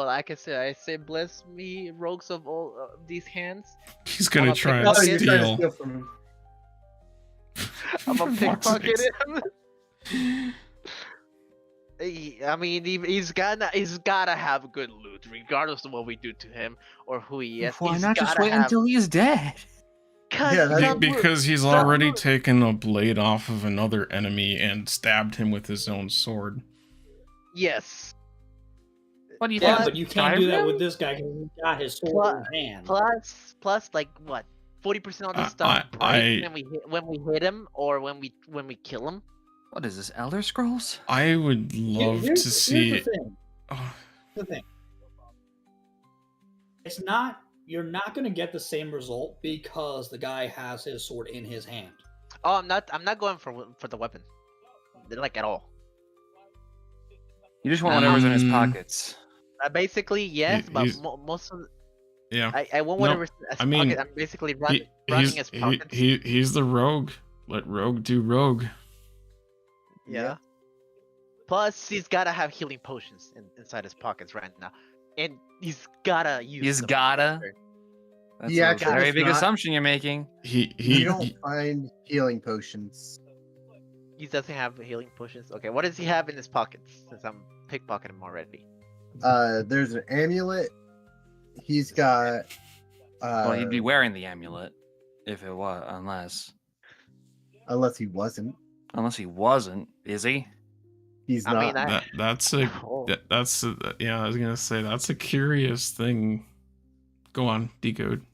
Like I said, bless me, rogues of all these hands. He's gonna I'm a try and Oh, pickpocket. you're trying to steal. steal from him. I'm a For fuck's pickpocket sakes. him. I mean, he's gotta have good loot, regardless of what we do to him or who he is. Why He's not just gotta wait have- until he's dead? Yeah, that's- Because he's Stop. already taken a blade off of another enemy and stabbed him with his own sword. Yes. What do you Yeah, think? but you can't do that Skyrim? with this guy because he's got his sword in his hand. Plus, like what? 40% of the I- stuff I- breaks when we hit him or when we kill him. What is this, Elder Scrolls? I would love Here's- to here's see. the thing. Oh, The thing. It's not. You're not going to get the same result because the guy has his sword in his hand. Oh, I'm not going for the weapon, like at all. You just want whatever's in his Um, pockets. Basically, yes, but he's- most of yeah. I want No, whatever's in his I mean, pocket. I'm basically He- running his pockets. he's the rogue. Let rogue do rogue. Yeah. Plus, he's gotta have healing potions inside his pockets right now, and he's gotta use. He's them. gotta. That's He a actually very does big not- assumption you're making. You don't find healing potions. He doesn't have healing potions. Okay, what does he have in his pockets? Since I'm pickpocketing him already. There's an amulet. He's got. Well, he'd be wearing the amulet if it was, Unless he wasn't. unless he wasn't. Is he? He's I not. mean, That's a Oh. that's a, yeah. I was gonna say that's a curious thing. Go on, decode.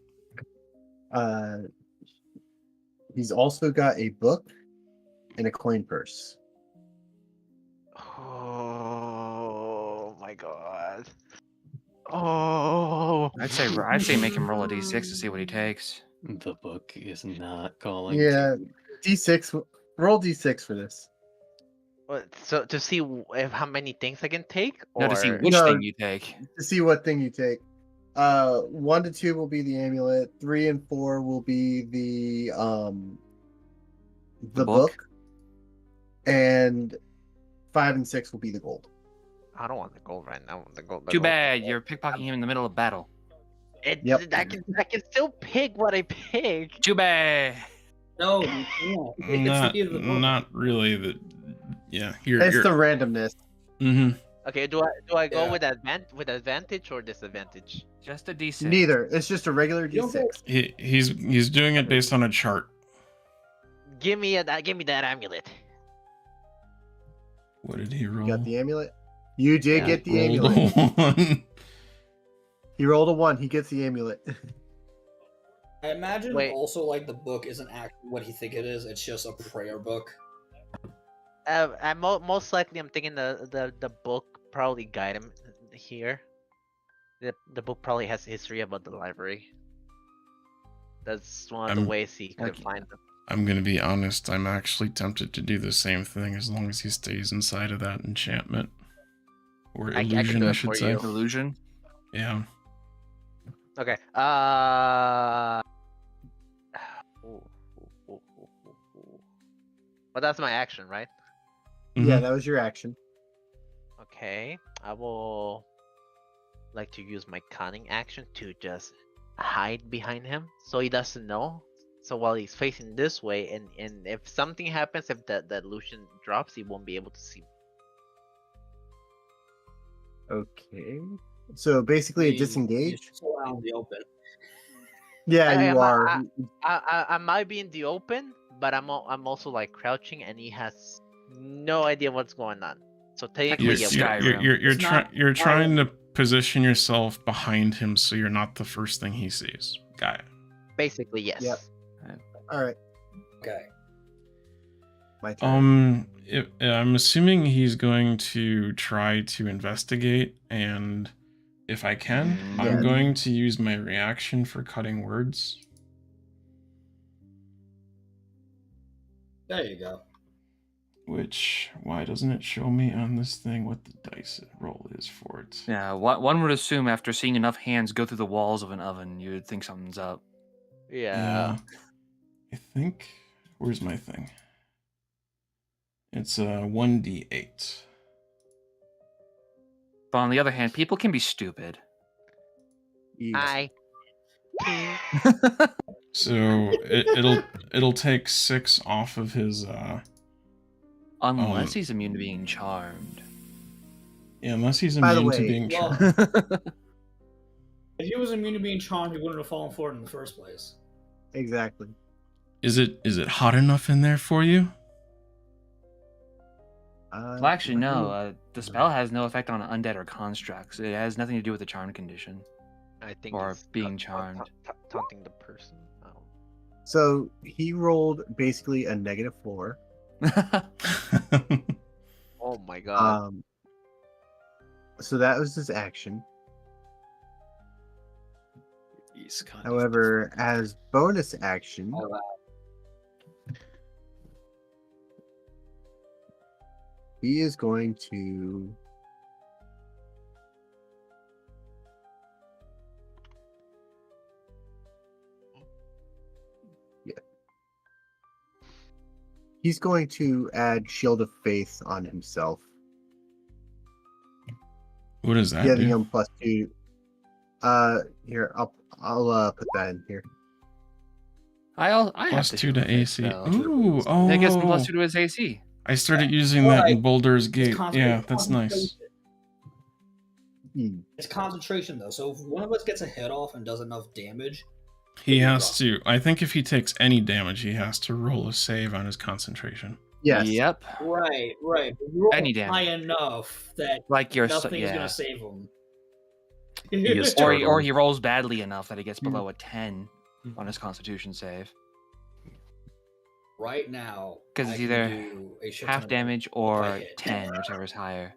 He's also got a book and a coin purse. Oh my god. Oh. I'd say make him roll a d6 to see what he takes. The book is not calling. Yeah, D6. Roll D6 for this. So to see how many things I can take, or No, to see which No. thing you take. To see what thing you take. 1 to 2 will be the amulet. 3 and 4 will be the The book. book? And 5 and 6 will be the gold. I don't want the gold right now. The gold. Too bad, you're pickpocketing him in the middle of battle. Yep. I can still pick what I pick. Too bad. No, you can't. Not, It's the book. not really. Yeah, you're. It's the randomness. Mhm. Okay, do I go Yeah. with advantage or disadvantage? Just a d6. Neither. It's just a regular You don't D6. He's doing it based on a chart. Give me that amulet. What did he roll? You got the amulet? You did Yeah. get the Rolled amulet. a 1. He rolled a 1. He gets the amulet. I imagine Wait. also like the book isn't actually what he think it is. It's just a prayer book. Most likely, I'm thinking the book probably guide him here. The book probably has history about the library. That's one of the ways he could Okay. find them. I'm gonna be honest, I'm actually tempted to do the same thing as long as he stays inside of that enchantment. Or I can illusion, do I it should for say. you. Illusion. Yeah. Okay. But that's my action, right? Yeah, Mhm. that was your action. Okay. I will like to use my cunning action to just hide behind him so he doesn't know. So while he's facing this way, and if something happens, if the illusion drops, he won't be able to see me. Okay. So basically, You- disengage. you're still out in the open. Yeah, I- you are. I might be in the open, but I'm also like crouching, and he has no idea what's going on. So technically, You're- yeah, Skyrim. You're It's not- trying to position yourself behind him so you're not the first thing he sees. Got it. basically yes. Yep. All right. Okay. My turn. I'm assuming he's going to try to investigate, and if I can, I'm Yeah. going to use my reaction for cutting words. There you go. Which, why doesn't it show me on this thing what the dice roll is for it? Yeah, one would assume after seeing enough hands go through the walls of an oven, you would think something's up. Yeah. I think. Where's my thing? It's a 1d8. But on the other hand, people can be stupid. Yes. So it'll take 6 off of his Unless he's immune to being charmed. yeah, unless he's By the immune to way, being well- charmed. If he was immune to being charmed, he wouldn't have fallen for it in the first place. Exactly. Is it hot enough in there for you? Well, actually, no. The spell has no effect on undead or constructs. It has nothing to do with the charm condition. I think Or it's being charmed. taunting the person. Oh. So he rolled basically a -4. Oh my god. So that was his action. He's kind However, as bonus action, All right. he is going to he's going to add Shield of Faith on himself, What does that giving do? him +2. Here, I'll put that in here. I have +2 to AC. So. Ooh, oh. That gets him +2 to his AC. I started using that in Boulder's Gate. concentration- Yeah, that's nice. It's concentration though, so if one of us gets a hit off and does enough damage, He has to. I think if he takes any damage, he has to roll a save on his concentration. Yes. Yep. right. But roll Any damage. high enough that Like your nothing's yeah. gonna save him. is Or he rolls badly enough that he gets Hmm. below a 10 on his Constitution save. Right now, 'Cause I it's can either do a shit Half ton of damage if or I hit. 10, whichever is higher.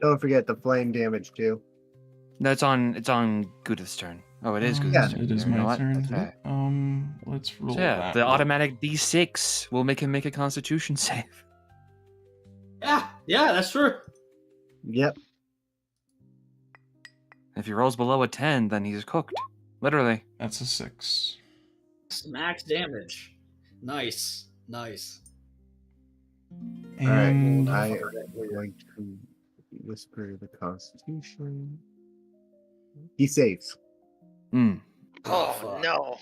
Don't forget the flame damage too. No, it's on Goo-dith's turn. Oh, it is Goo-dith's Yeah, turn. It is You know my what? turn. Okay. Let's roll So yeah, that. the automatic D6 will make him make a Constitution save. Yeah, that's true. Yep. If he rolls below a 10, then he's cooked. Literally. That's a 6. Max damage. Nice. All right. And I am going to whisper the Constitution. He saves. Mm. Oh fuck. no.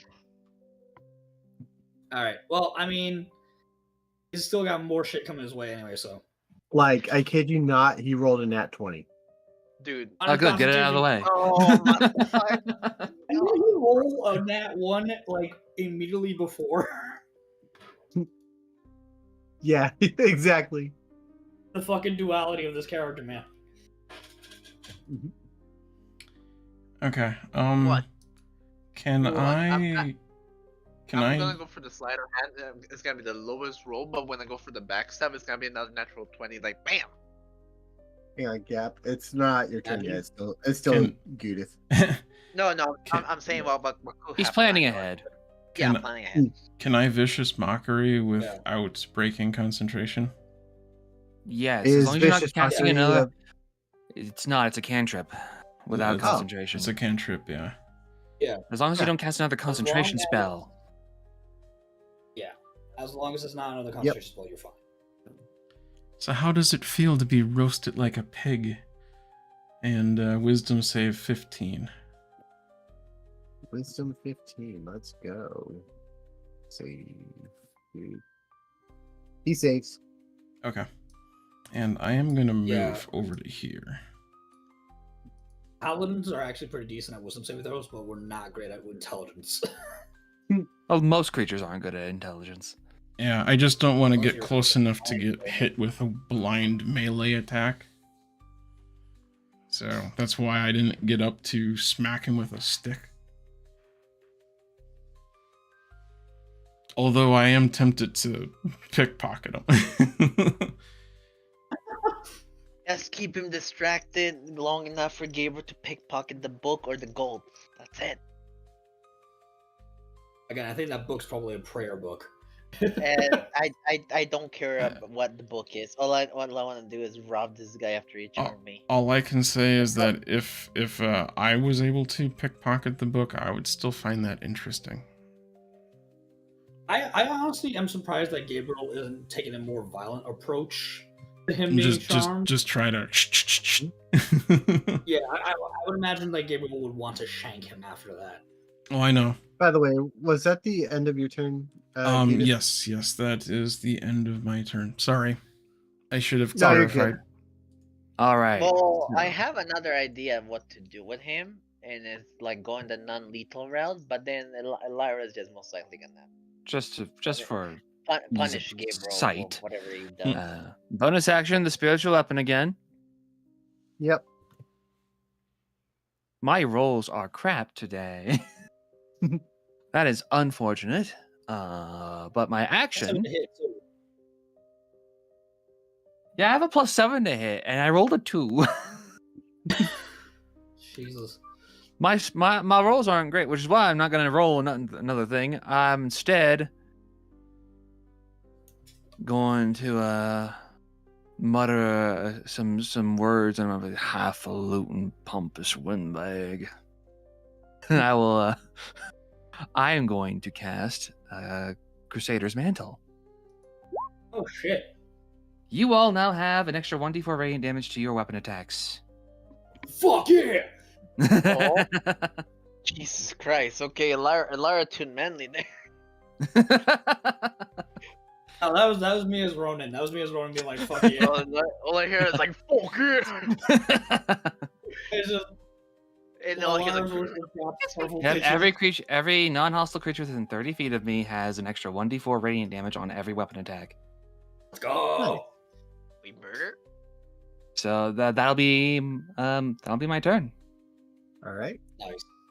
All right. Well, I mean, he's still got more shit coming his way anyway. So. Like, I kid you not, he rolled a nat 20. Dude. Oh, good. Get it out of the way. Oh my god. Didn't you roll a nat 1 like immediately before? Yeah, exactly. The fucking duality of this character, man. Okay. What? Can What? I? Can I'm I? gonna go for the sleight of hand. It's gonna be the lowest roll, but when I go for the backstab, it's gonna be another natural 20. Like bam. Hang on, Gap. It's not your turn Yeah, yet. It's still Can- Goo-dith. No, Can- I'm saying what could He's happen. planning I know. ahead. Yeah, Can- I'm planning ahead. Can I vicious mockery without breaking concentration? Yes, Is as long as you're not vicious casting mockery another. It's not. It's a cantrip without it's- concentration. It's a cantrip, yeah. As long as you Yeah. don't cast another concentration as- spell. As long as it's not another concentration spell, you're fine. So how does it feel to be roasted like a pig? And wisdom save 15. Wisdom 15. Let's go. Save. He saves. Okay. And I am gonna move Yeah. over to here. Paladins are actually pretty decent at wisdom saving throws, but we're not great at intelligence. Well, most creatures aren't good at intelligence. Yeah, I just don't want to Well, if get you're- close enough to get hit with a blind melee attack. So that's why I didn't get up to smack him with a stick. Although I am tempted to pickpocket him. Just keep him distracted long enough for Gabriel to pickpocket the book or the gold. That's it. Again, I think that book's probably a prayer book. And I don't care what the book is. All I want to do is rob this guy after he charmed me. All I can say is that if I was able to pickpocket the book, I would still find that interesting. I honestly am surprised that Gabriel isn't taking a more violent approach to him being charmed. Just try to. Yeah, I would imagine that Gabriel would want to shank him after that. Oh, I know. By the way, was that the end of your turn? Goo-dith? Yes, that is the end of my turn. Sorry, I should have No, you're good. clarified. All right. Well, I have another idea of what to do with him, and it's like going the non-lethal route. But then Ellyra is just most likely gonna Just for punish Gabriel sight. for whatever he does. bonus action, the spiritual weapon again. Yep. My rolls are crap today. That is unfortunate. But my action. 7 to hit, too. Yeah, I have a +7 to hit, and I rolled a 2. Jesus. My rolls aren't great, which is why I'm not gonna roll another thing. I'm instead going to mutter some words, and I'm like highfalutin pompous windbag. I will. I am going to cast Crusader's Mantle. Oh shit. You all now have an extra 1d4 radiant damage to your weapon attacks. Fuck yeah! Oh. Jesus Christ. Okay, Ellyra too manly there. Oh, that was me as Ronin. That was me as Ronin being like, fuck yeah. All I hear is like, fuck yeah! It's just, And all I hear is like, every non-hostile creature within 30 feet of me has an extra 1d4 radiant damage on every weapon attack. let's go. we murder? So that'll be my turn. All right.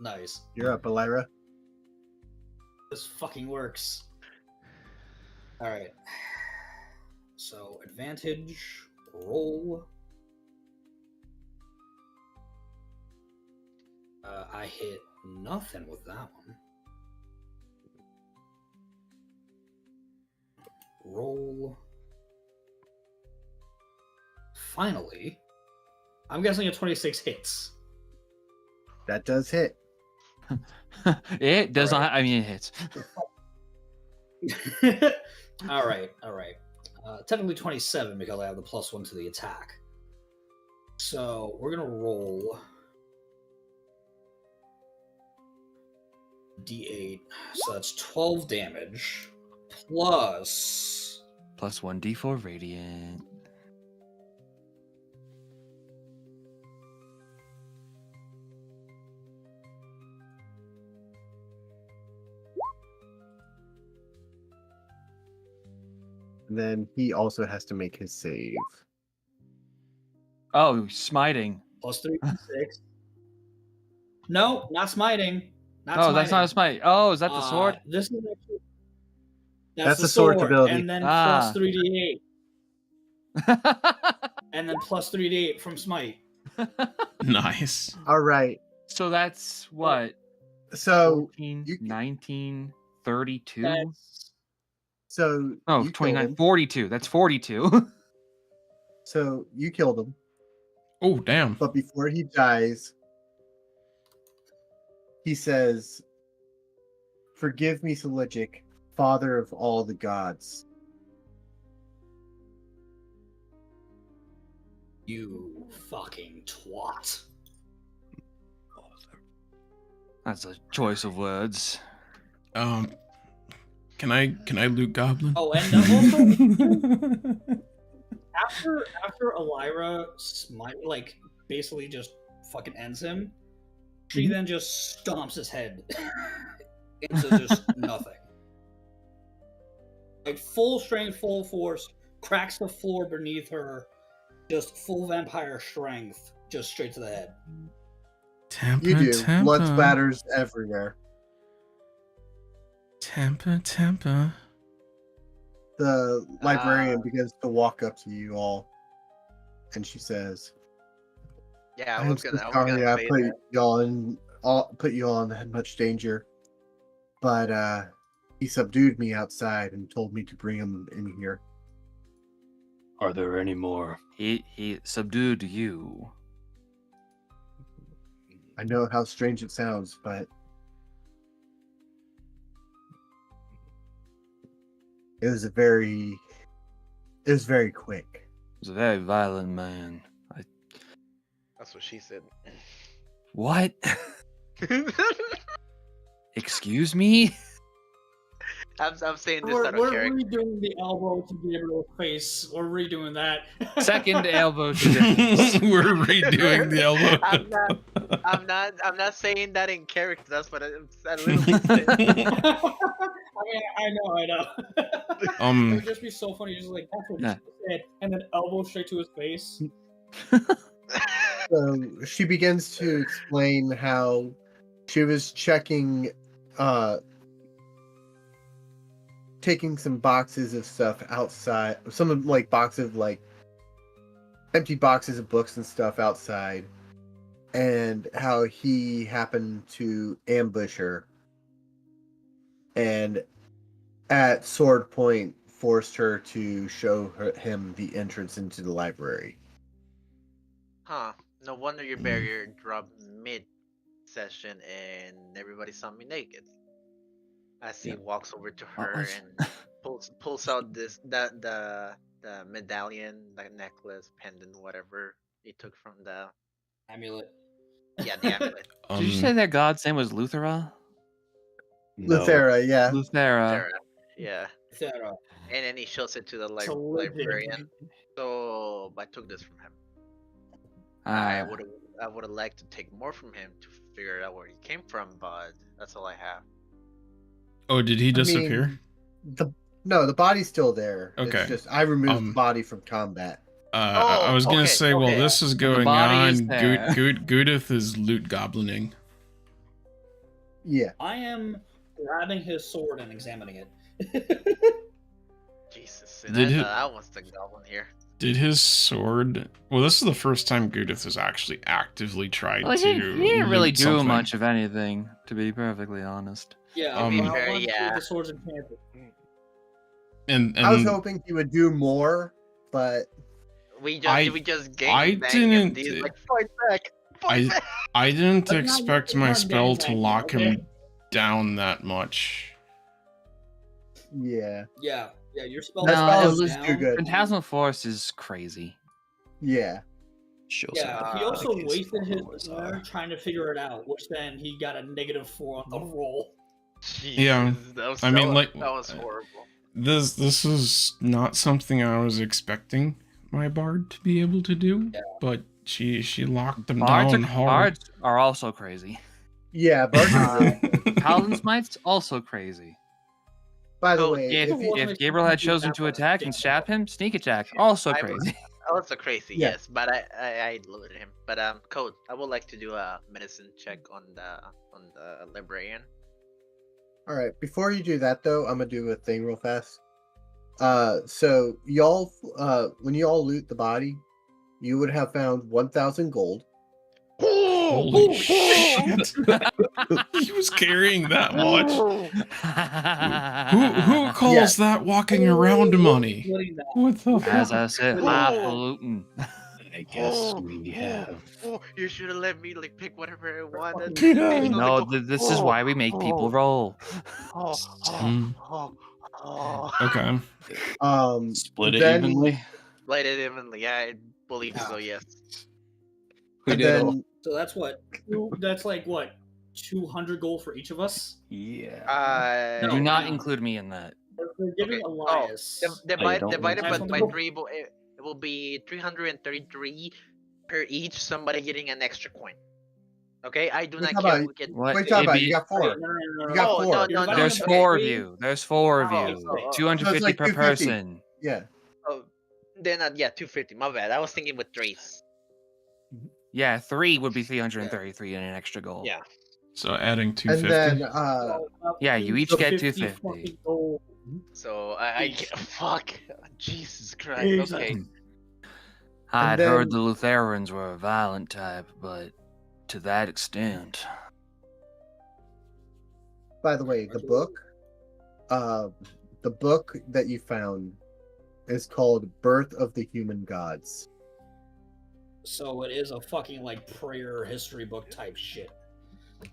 Nice. You're up, Ellyra. This fucking works. Alright. So, advantage, roll. I hit nothing with that one. Roll. Finally, I'm guessing a 26 hits. That does hit. It does Alright. not. I mean, it hits. all right. Technically 27 because I have the +1 to the attack. So we're gonna roll D8. So that's 12 damage plus. Plus 1d4 radiant. And then he also has to make his save. Oh, smiting. Plus 3d6. No, not smiting. Not Oh, that's not a smiting. smite. Oh, is that the sword? This is actually, That's the the sword's sword, ability. and then Ah. plus 3d8, and then plus 3d8 from smite. Nice. All right. So that's what? So 14, you- 19, 32? That's so Oh, you killed 29, him. 42. That's 42. So you killed him, Oh, damn. but before he dies, he says, "Forgive me, Seligic, father of all the gods." you fucking twat. That's a choice of words. Can I loot goblin? Oh, and also after Ellyra basically just fucking ends him, she then just stomps his head into just nothing. Like full strength, full force, cracks the floor beneath her, just full vampire strength, just straight to the head. Tampa, You do. Tampa. Blood splatters everywhere. Tampa. The librarian begins to walk up to you all, and she says, Yeah, I "I'm was so gonna sorry I say put that. you all in much danger, but he subdued me outside and told me to bring him in here." Are there any more? He subdued you. I know how strange it sounds, but it was very quick. He's a very violent man. That's what she said. What? Excuse me? I'm saying this We're out of character. redoing the elbow to Gabriel's face. We're redoing that. Second elbow to the We're redoing the elbow. I'm not saying that in character. That's what I literally said. I mean, I know. It would just be so funny, just like that's what he said, and then elbow straight to his face. So she begins to explain how she was checking, taking some boxes of stuff outside, some of boxes of empty boxes of books and stuff outside, and how he happened to ambush her, and at sword point forced her to show him the entrance into the library. Huh. No wonder your barrier dropped mid-session and everybody saw me naked. As he walks over to her and pulls out the medallion, the necklace, pendant, whatever he took from the Amulet. Yeah, the amulet. Did you say that god's name was Luthera? No. Luthera, yeah. Luthera. Sarah. Yeah. Sarah. And then he shows it to the It's a living. librarian. So I took this from him. Ah, I would have liked to take more from him to figure out where he came from, but that's all I have. Oh, did he disappear? No, the body's still there. Okay. It's just I removed the body from combat. I was gonna say, while this is going body is on, there. Goo-dith is loot goblining. Yeah. I am grabbing his sword and examining it. Jesus, and Did I it- thought I was the goblin here. Did his sword? Well, this is the first time Goo-dith has actually actively tried well, to. he didn't really loot do something. much of anything, to be perfectly honest. Yeah, To be I fair, want to see yeah. the swords enchanted. And I was hoping he would do more, but We I just I gang bang him. didn't- He's like, fight back! Fight back! I didn't But not expect using my our spell to gangbanging, lock okay? him down that much. yeah. Yeah, your spell That spell goes is down. too good. Phantasmal Force is crazy. Yeah. Shows Yeah, how he also dedicated wasted his followers turn are. trying to figure it out, which then he got a -4 on the roll. Yeah, Jesus, that was, I mean, that like, was horrible. This is not something I was expecting my bard to be able to do, but she locked him Bards down hard. are also crazy. Yeah, Barton. Paladin Smite's also crazy. By the Oh, way, If, if you, if Gabriel had chosen to attack and stab him, sneak attack, also I crazy. Also crazy, Yeah. yes, but I looted him. But Code, I would like to do a medicine check on the librarian. all right, before you do that though, I'm gonna do a thing real fast. So y'all, when you all loot the body, you would have found 1,000 gold. Holy shit! He was carrying that much. Who calls that walking around money? Splitting that. What the As fuck? I said, highfalutin. I guess we have. You should have let me like pick whatever I wanted. Yeah. Maybe No, like, this is why we make people roll. Mm. oh. Okay. Split it then- evenly. Light it evenly. Yeah, I believe so. Yes. We And did all. then So that's what. That's like what, 200 gold for each of us. Yeah. Do No, not no. include me in that. We're giving Okay. Elias. don't Divided want by, to. by 3, it will be 333 per each. Somebody getting an extra coin. Okay, I do Wait, not how care about- who gets. What? what are you talking It'd about? be- You got 4. Okay, no. You got Oh, 4. no, You're no, There's okay. 4 of you. There's 4 of Oh, you. so, 250 like per 250. person. Yeah. Oh, then yeah, 250. My bad. I was thinking with 3s. Yeah, 3 would be 333 and an extra gold. Yeah. So adding And 250. then Yeah, you each get 250. fucking gold. So I fuck. Jesus Christ. Jesus. Okay. I'd then- heard the Lutherans were a violent type, but to that extent. by the way, the book that you found is called Birth of the Human Gods. So it is a fucking like prayer history book type shit.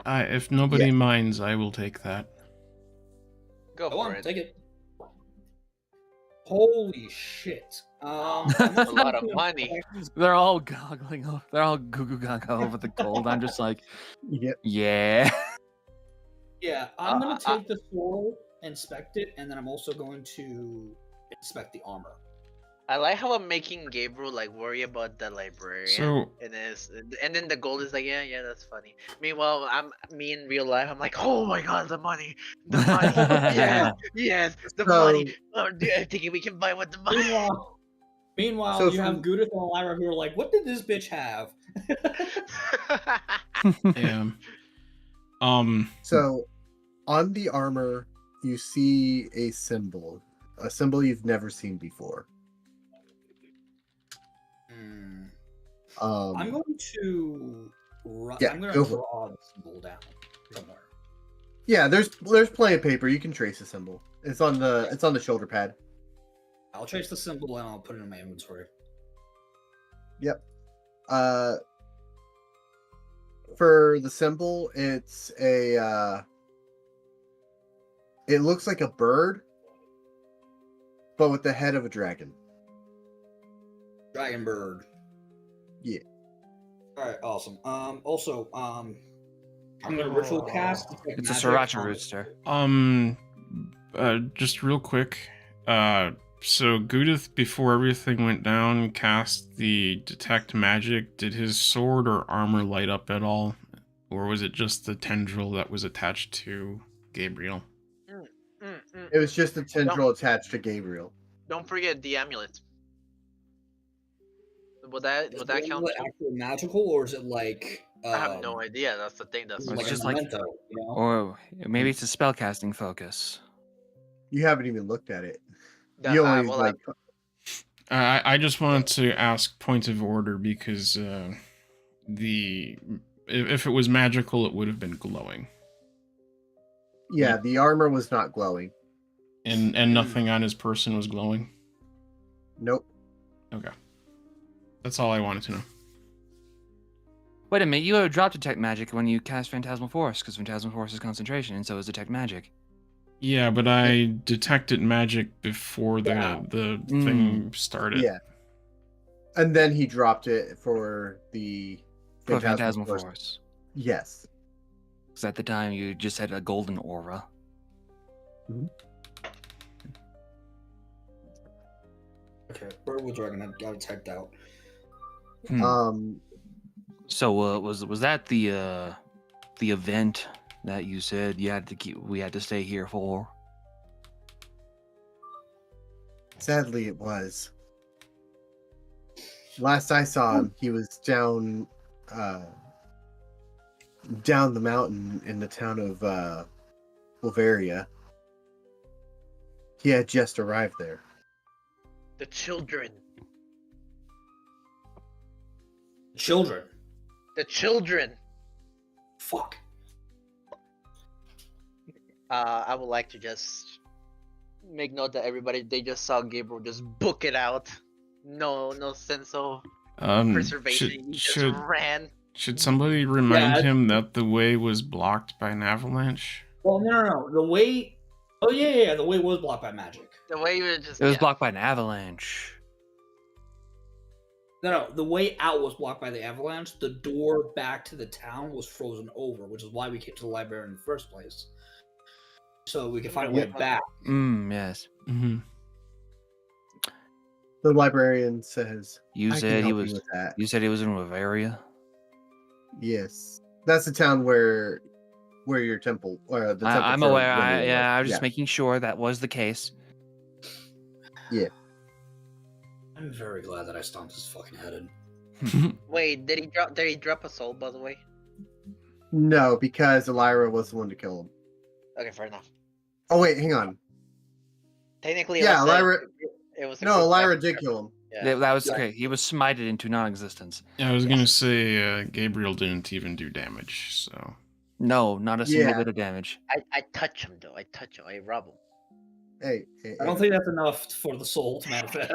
If nobody Yeah. minds, I will take that. Go Go for on, it. take it. Holy shit. That's a lot of money. They're all goggling over. They're all goo goo gaga over the gold. I'm just like, Yep. yeah. Yeah, I'm gonna take the sword, inspect it, and then I'm also going to inspect the armor. I like how I'm making Gabriel like worry about the librarian. So And then the gold is like, yeah, that's funny. Meanwhile, me in real life, I'm like, oh my god, the money, yes, the money. Oh, dude, I'm thinking we can buy with the money. Meanwhile, So you have from- Goo-dith and Ellyra who are like, what did this bitch have? yeah. So on the armor, you see a symbol you've never seen before. I'm going to. Yeah, I'm going go to for it. draw the symbol down somewhere. Yeah, there's plenty of paper. You can trace the symbol. It's on the shoulder pad. I'll trace the symbol and I'll put it in my inventory. Yep. For the symbol, it's a it looks like a bird, but with the head of a dragon. Dragon bird. Yeah. All right, awesome. Also, I'm gonna ritual cast. detect It's a magic sriracha on- rooster. Just real quick. So Goo-dith, before everything went down, cast the detect magic. Did his sword or armor light up at all? Or was it just the tendril that was attached to Gabriel? It was just a tendril attached to Gabriel. Don't forget the amulet. Would that Is count? the amulet actually magical, or is it like? I have no idea. That's the thing. That's It's Like just a like- memento, you know? Or maybe it's a spellcasting focus. You haven't even looked at it. That- You only well, like I just wanted to ask point of order because if it was magical, it would have been glowing, yeah. The armor was not glowing. and nothing on his person was glowing. Nope. Okay, that's all I wanted to know. Wait a minute, you would drop detect magic when you cast Phantasmal Force, because Phantasmal Force is concentration, and so is detect magic. Yeah, but I detected magic before Yeah. the thing started. Yeah. And then he dropped it for the For Phantasmal Phantasmal Force. Force. Yes. Because at the time you just had a golden aura. Okay, Birdwood Dragon. I got it typed out. Hmm. So was that the event that you said we had to stay here for? Sadly, it was. Last I saw him, he was down the mountain in the town of Bavaria. He had just arrived there. The children. Children. The children. Fuck. I would like to just make note that everybody they just saw Gabriel just book it out. No sense of preservation. He just ran. Should somebody remind Yeah, him that the way was blocked by an avalanche? Well, no. The way. Oh yeah. The way was blocked by magic. The way you were just. It was blocked by an avalanche. No. The way out was blocked by the avalanche. The door back to the town was frozen over, which is why we came to the library in the first place. So we could find a way back. Yes. Mm-hmm. The librarian says, You "I can said he help you was. with that." You said he was in Bavaria. Yes, that's the town where your temple or the temple. I'm for aware. women I was was. just making sure that was the case. I'm very glad that I stomped his fucking head in. Wait, did he drop a soul, by the way? No, because Ellyra was the one to kill him. Okay, fair enough. Oh wait, hang on. Technically, Yeah, Ellyra. It was a No, group Ellyra effort. did kill him. Yeah. That was okay. He was smited into non-existence. I was gonna say Gabriel didn't even do damage, so No, not a single Yeah. bit of damage. I touch him though. I rub him. Hey, I don't think that's enough for the soul to manifest.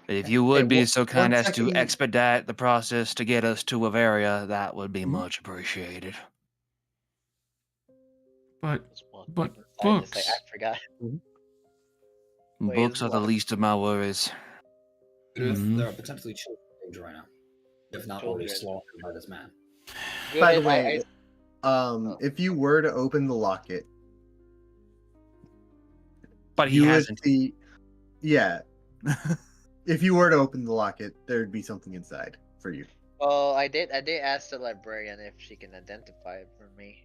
But if you would Hey, be one- so kind one as to second. expedite the process to get us to Bavaria, that would be Mhm. much appreciated. but I books. forgot. Wait, Books are the what? least of my worries. Mhm. There are potentially children in danger right now, if not already Children. slaughtered by this man. By the Good, way, Oh. if you were to open the locket, But he you would hasn't. see. Yeah. If you were to open the locket, there would be something inside for you. Well, I did ask the librarian if she can identify it for me.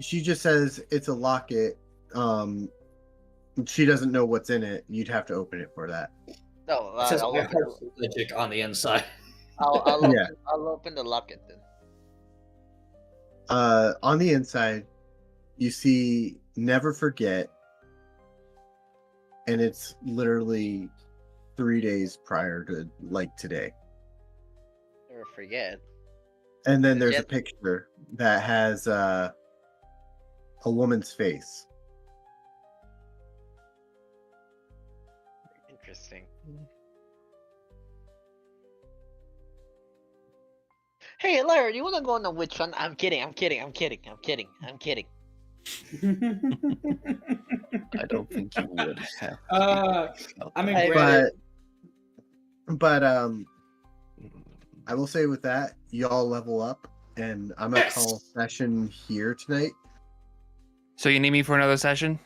She just says it's a locket. She doesn't know what's in it. You'd have to open it for that. No, It says I'll I open, hope magic on the inside. Yeah. I'll open the locket then. On the inside, you see "Never Forget," and it's literally 3 days prior to like today. Never forget. And then there's a Forget. picture that has a woman's face. Interesting. Hey, Ellyra, you want to go on a witch hunt? I'm kidding. I don't think you would have. I mean, Hey, granted, But I will say with that, y'all level up, and I'm gonna call session here tonight. So you need me for another session?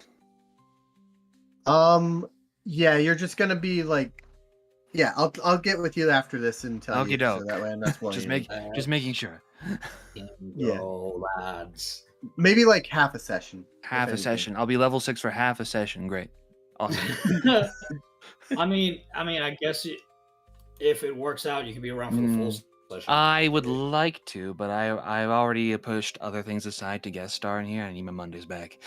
Yeah, you're just gonna be like, yeah, I'll get with you after this and tell you, so Okey-doke. that way I'm not spoiling Just making sure. Yeah. go, lads. maybe like half a session. Half a anything. session. I'll be level 6 for half a session. Great. Awesome. I mean, I guess if it works out, you can be around for the full session. I would like to, but I've already pushed other things aside to guest star in here. I need my Mondays back.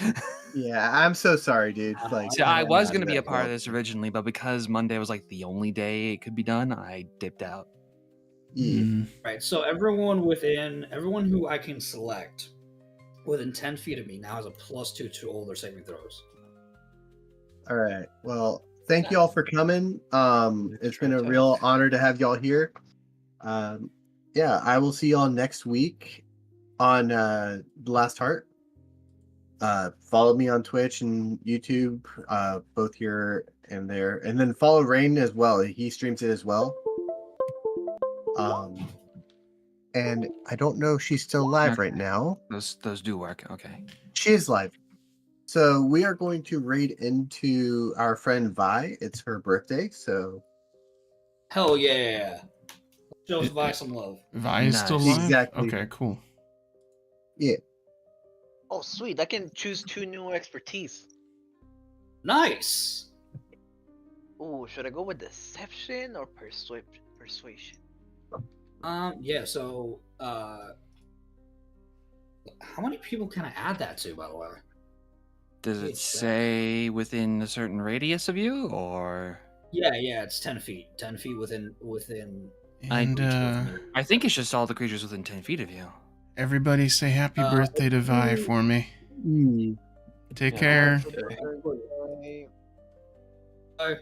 Yeah, I'm so sorry, dude. Like, So I was I'm going to be a that part of well. this originally, but because Monday was like the only day it could be done, I dipped out. Yeah. Mm. Right. So everyone who I can select within 10 feet of me now has a +2 to all their saving throws. All right. Well, thank you all for coming. It's been a real honor to have y'all here. Yeah, I will see y'all next week on The Last Heart. Follow me on Twitch and YouTube, both here and there, and then follow Rein as well. He streams it as well. And I don't know if she's still live right now. Those do work. Okay. She is live. So we are going to raid into our friend Vi. It's her birthday, so Hell yeah! Show Vi some love. Vi is still Nice. live? Exactly. Okay, cool. Oh, sweet! I can choose 2 new expertise. Nice. Ooh, should I go with deception or persuasion? Yeah. So, how many people can I add that to, by the way? Does it It's, say within a certain radius of you, or? Yeah, it's 10 feet. 10 feet within. And I think it's just all the creatures within 10 feet of you. everybody say happy birthday to Vi for me. Take care. Okay. Bye.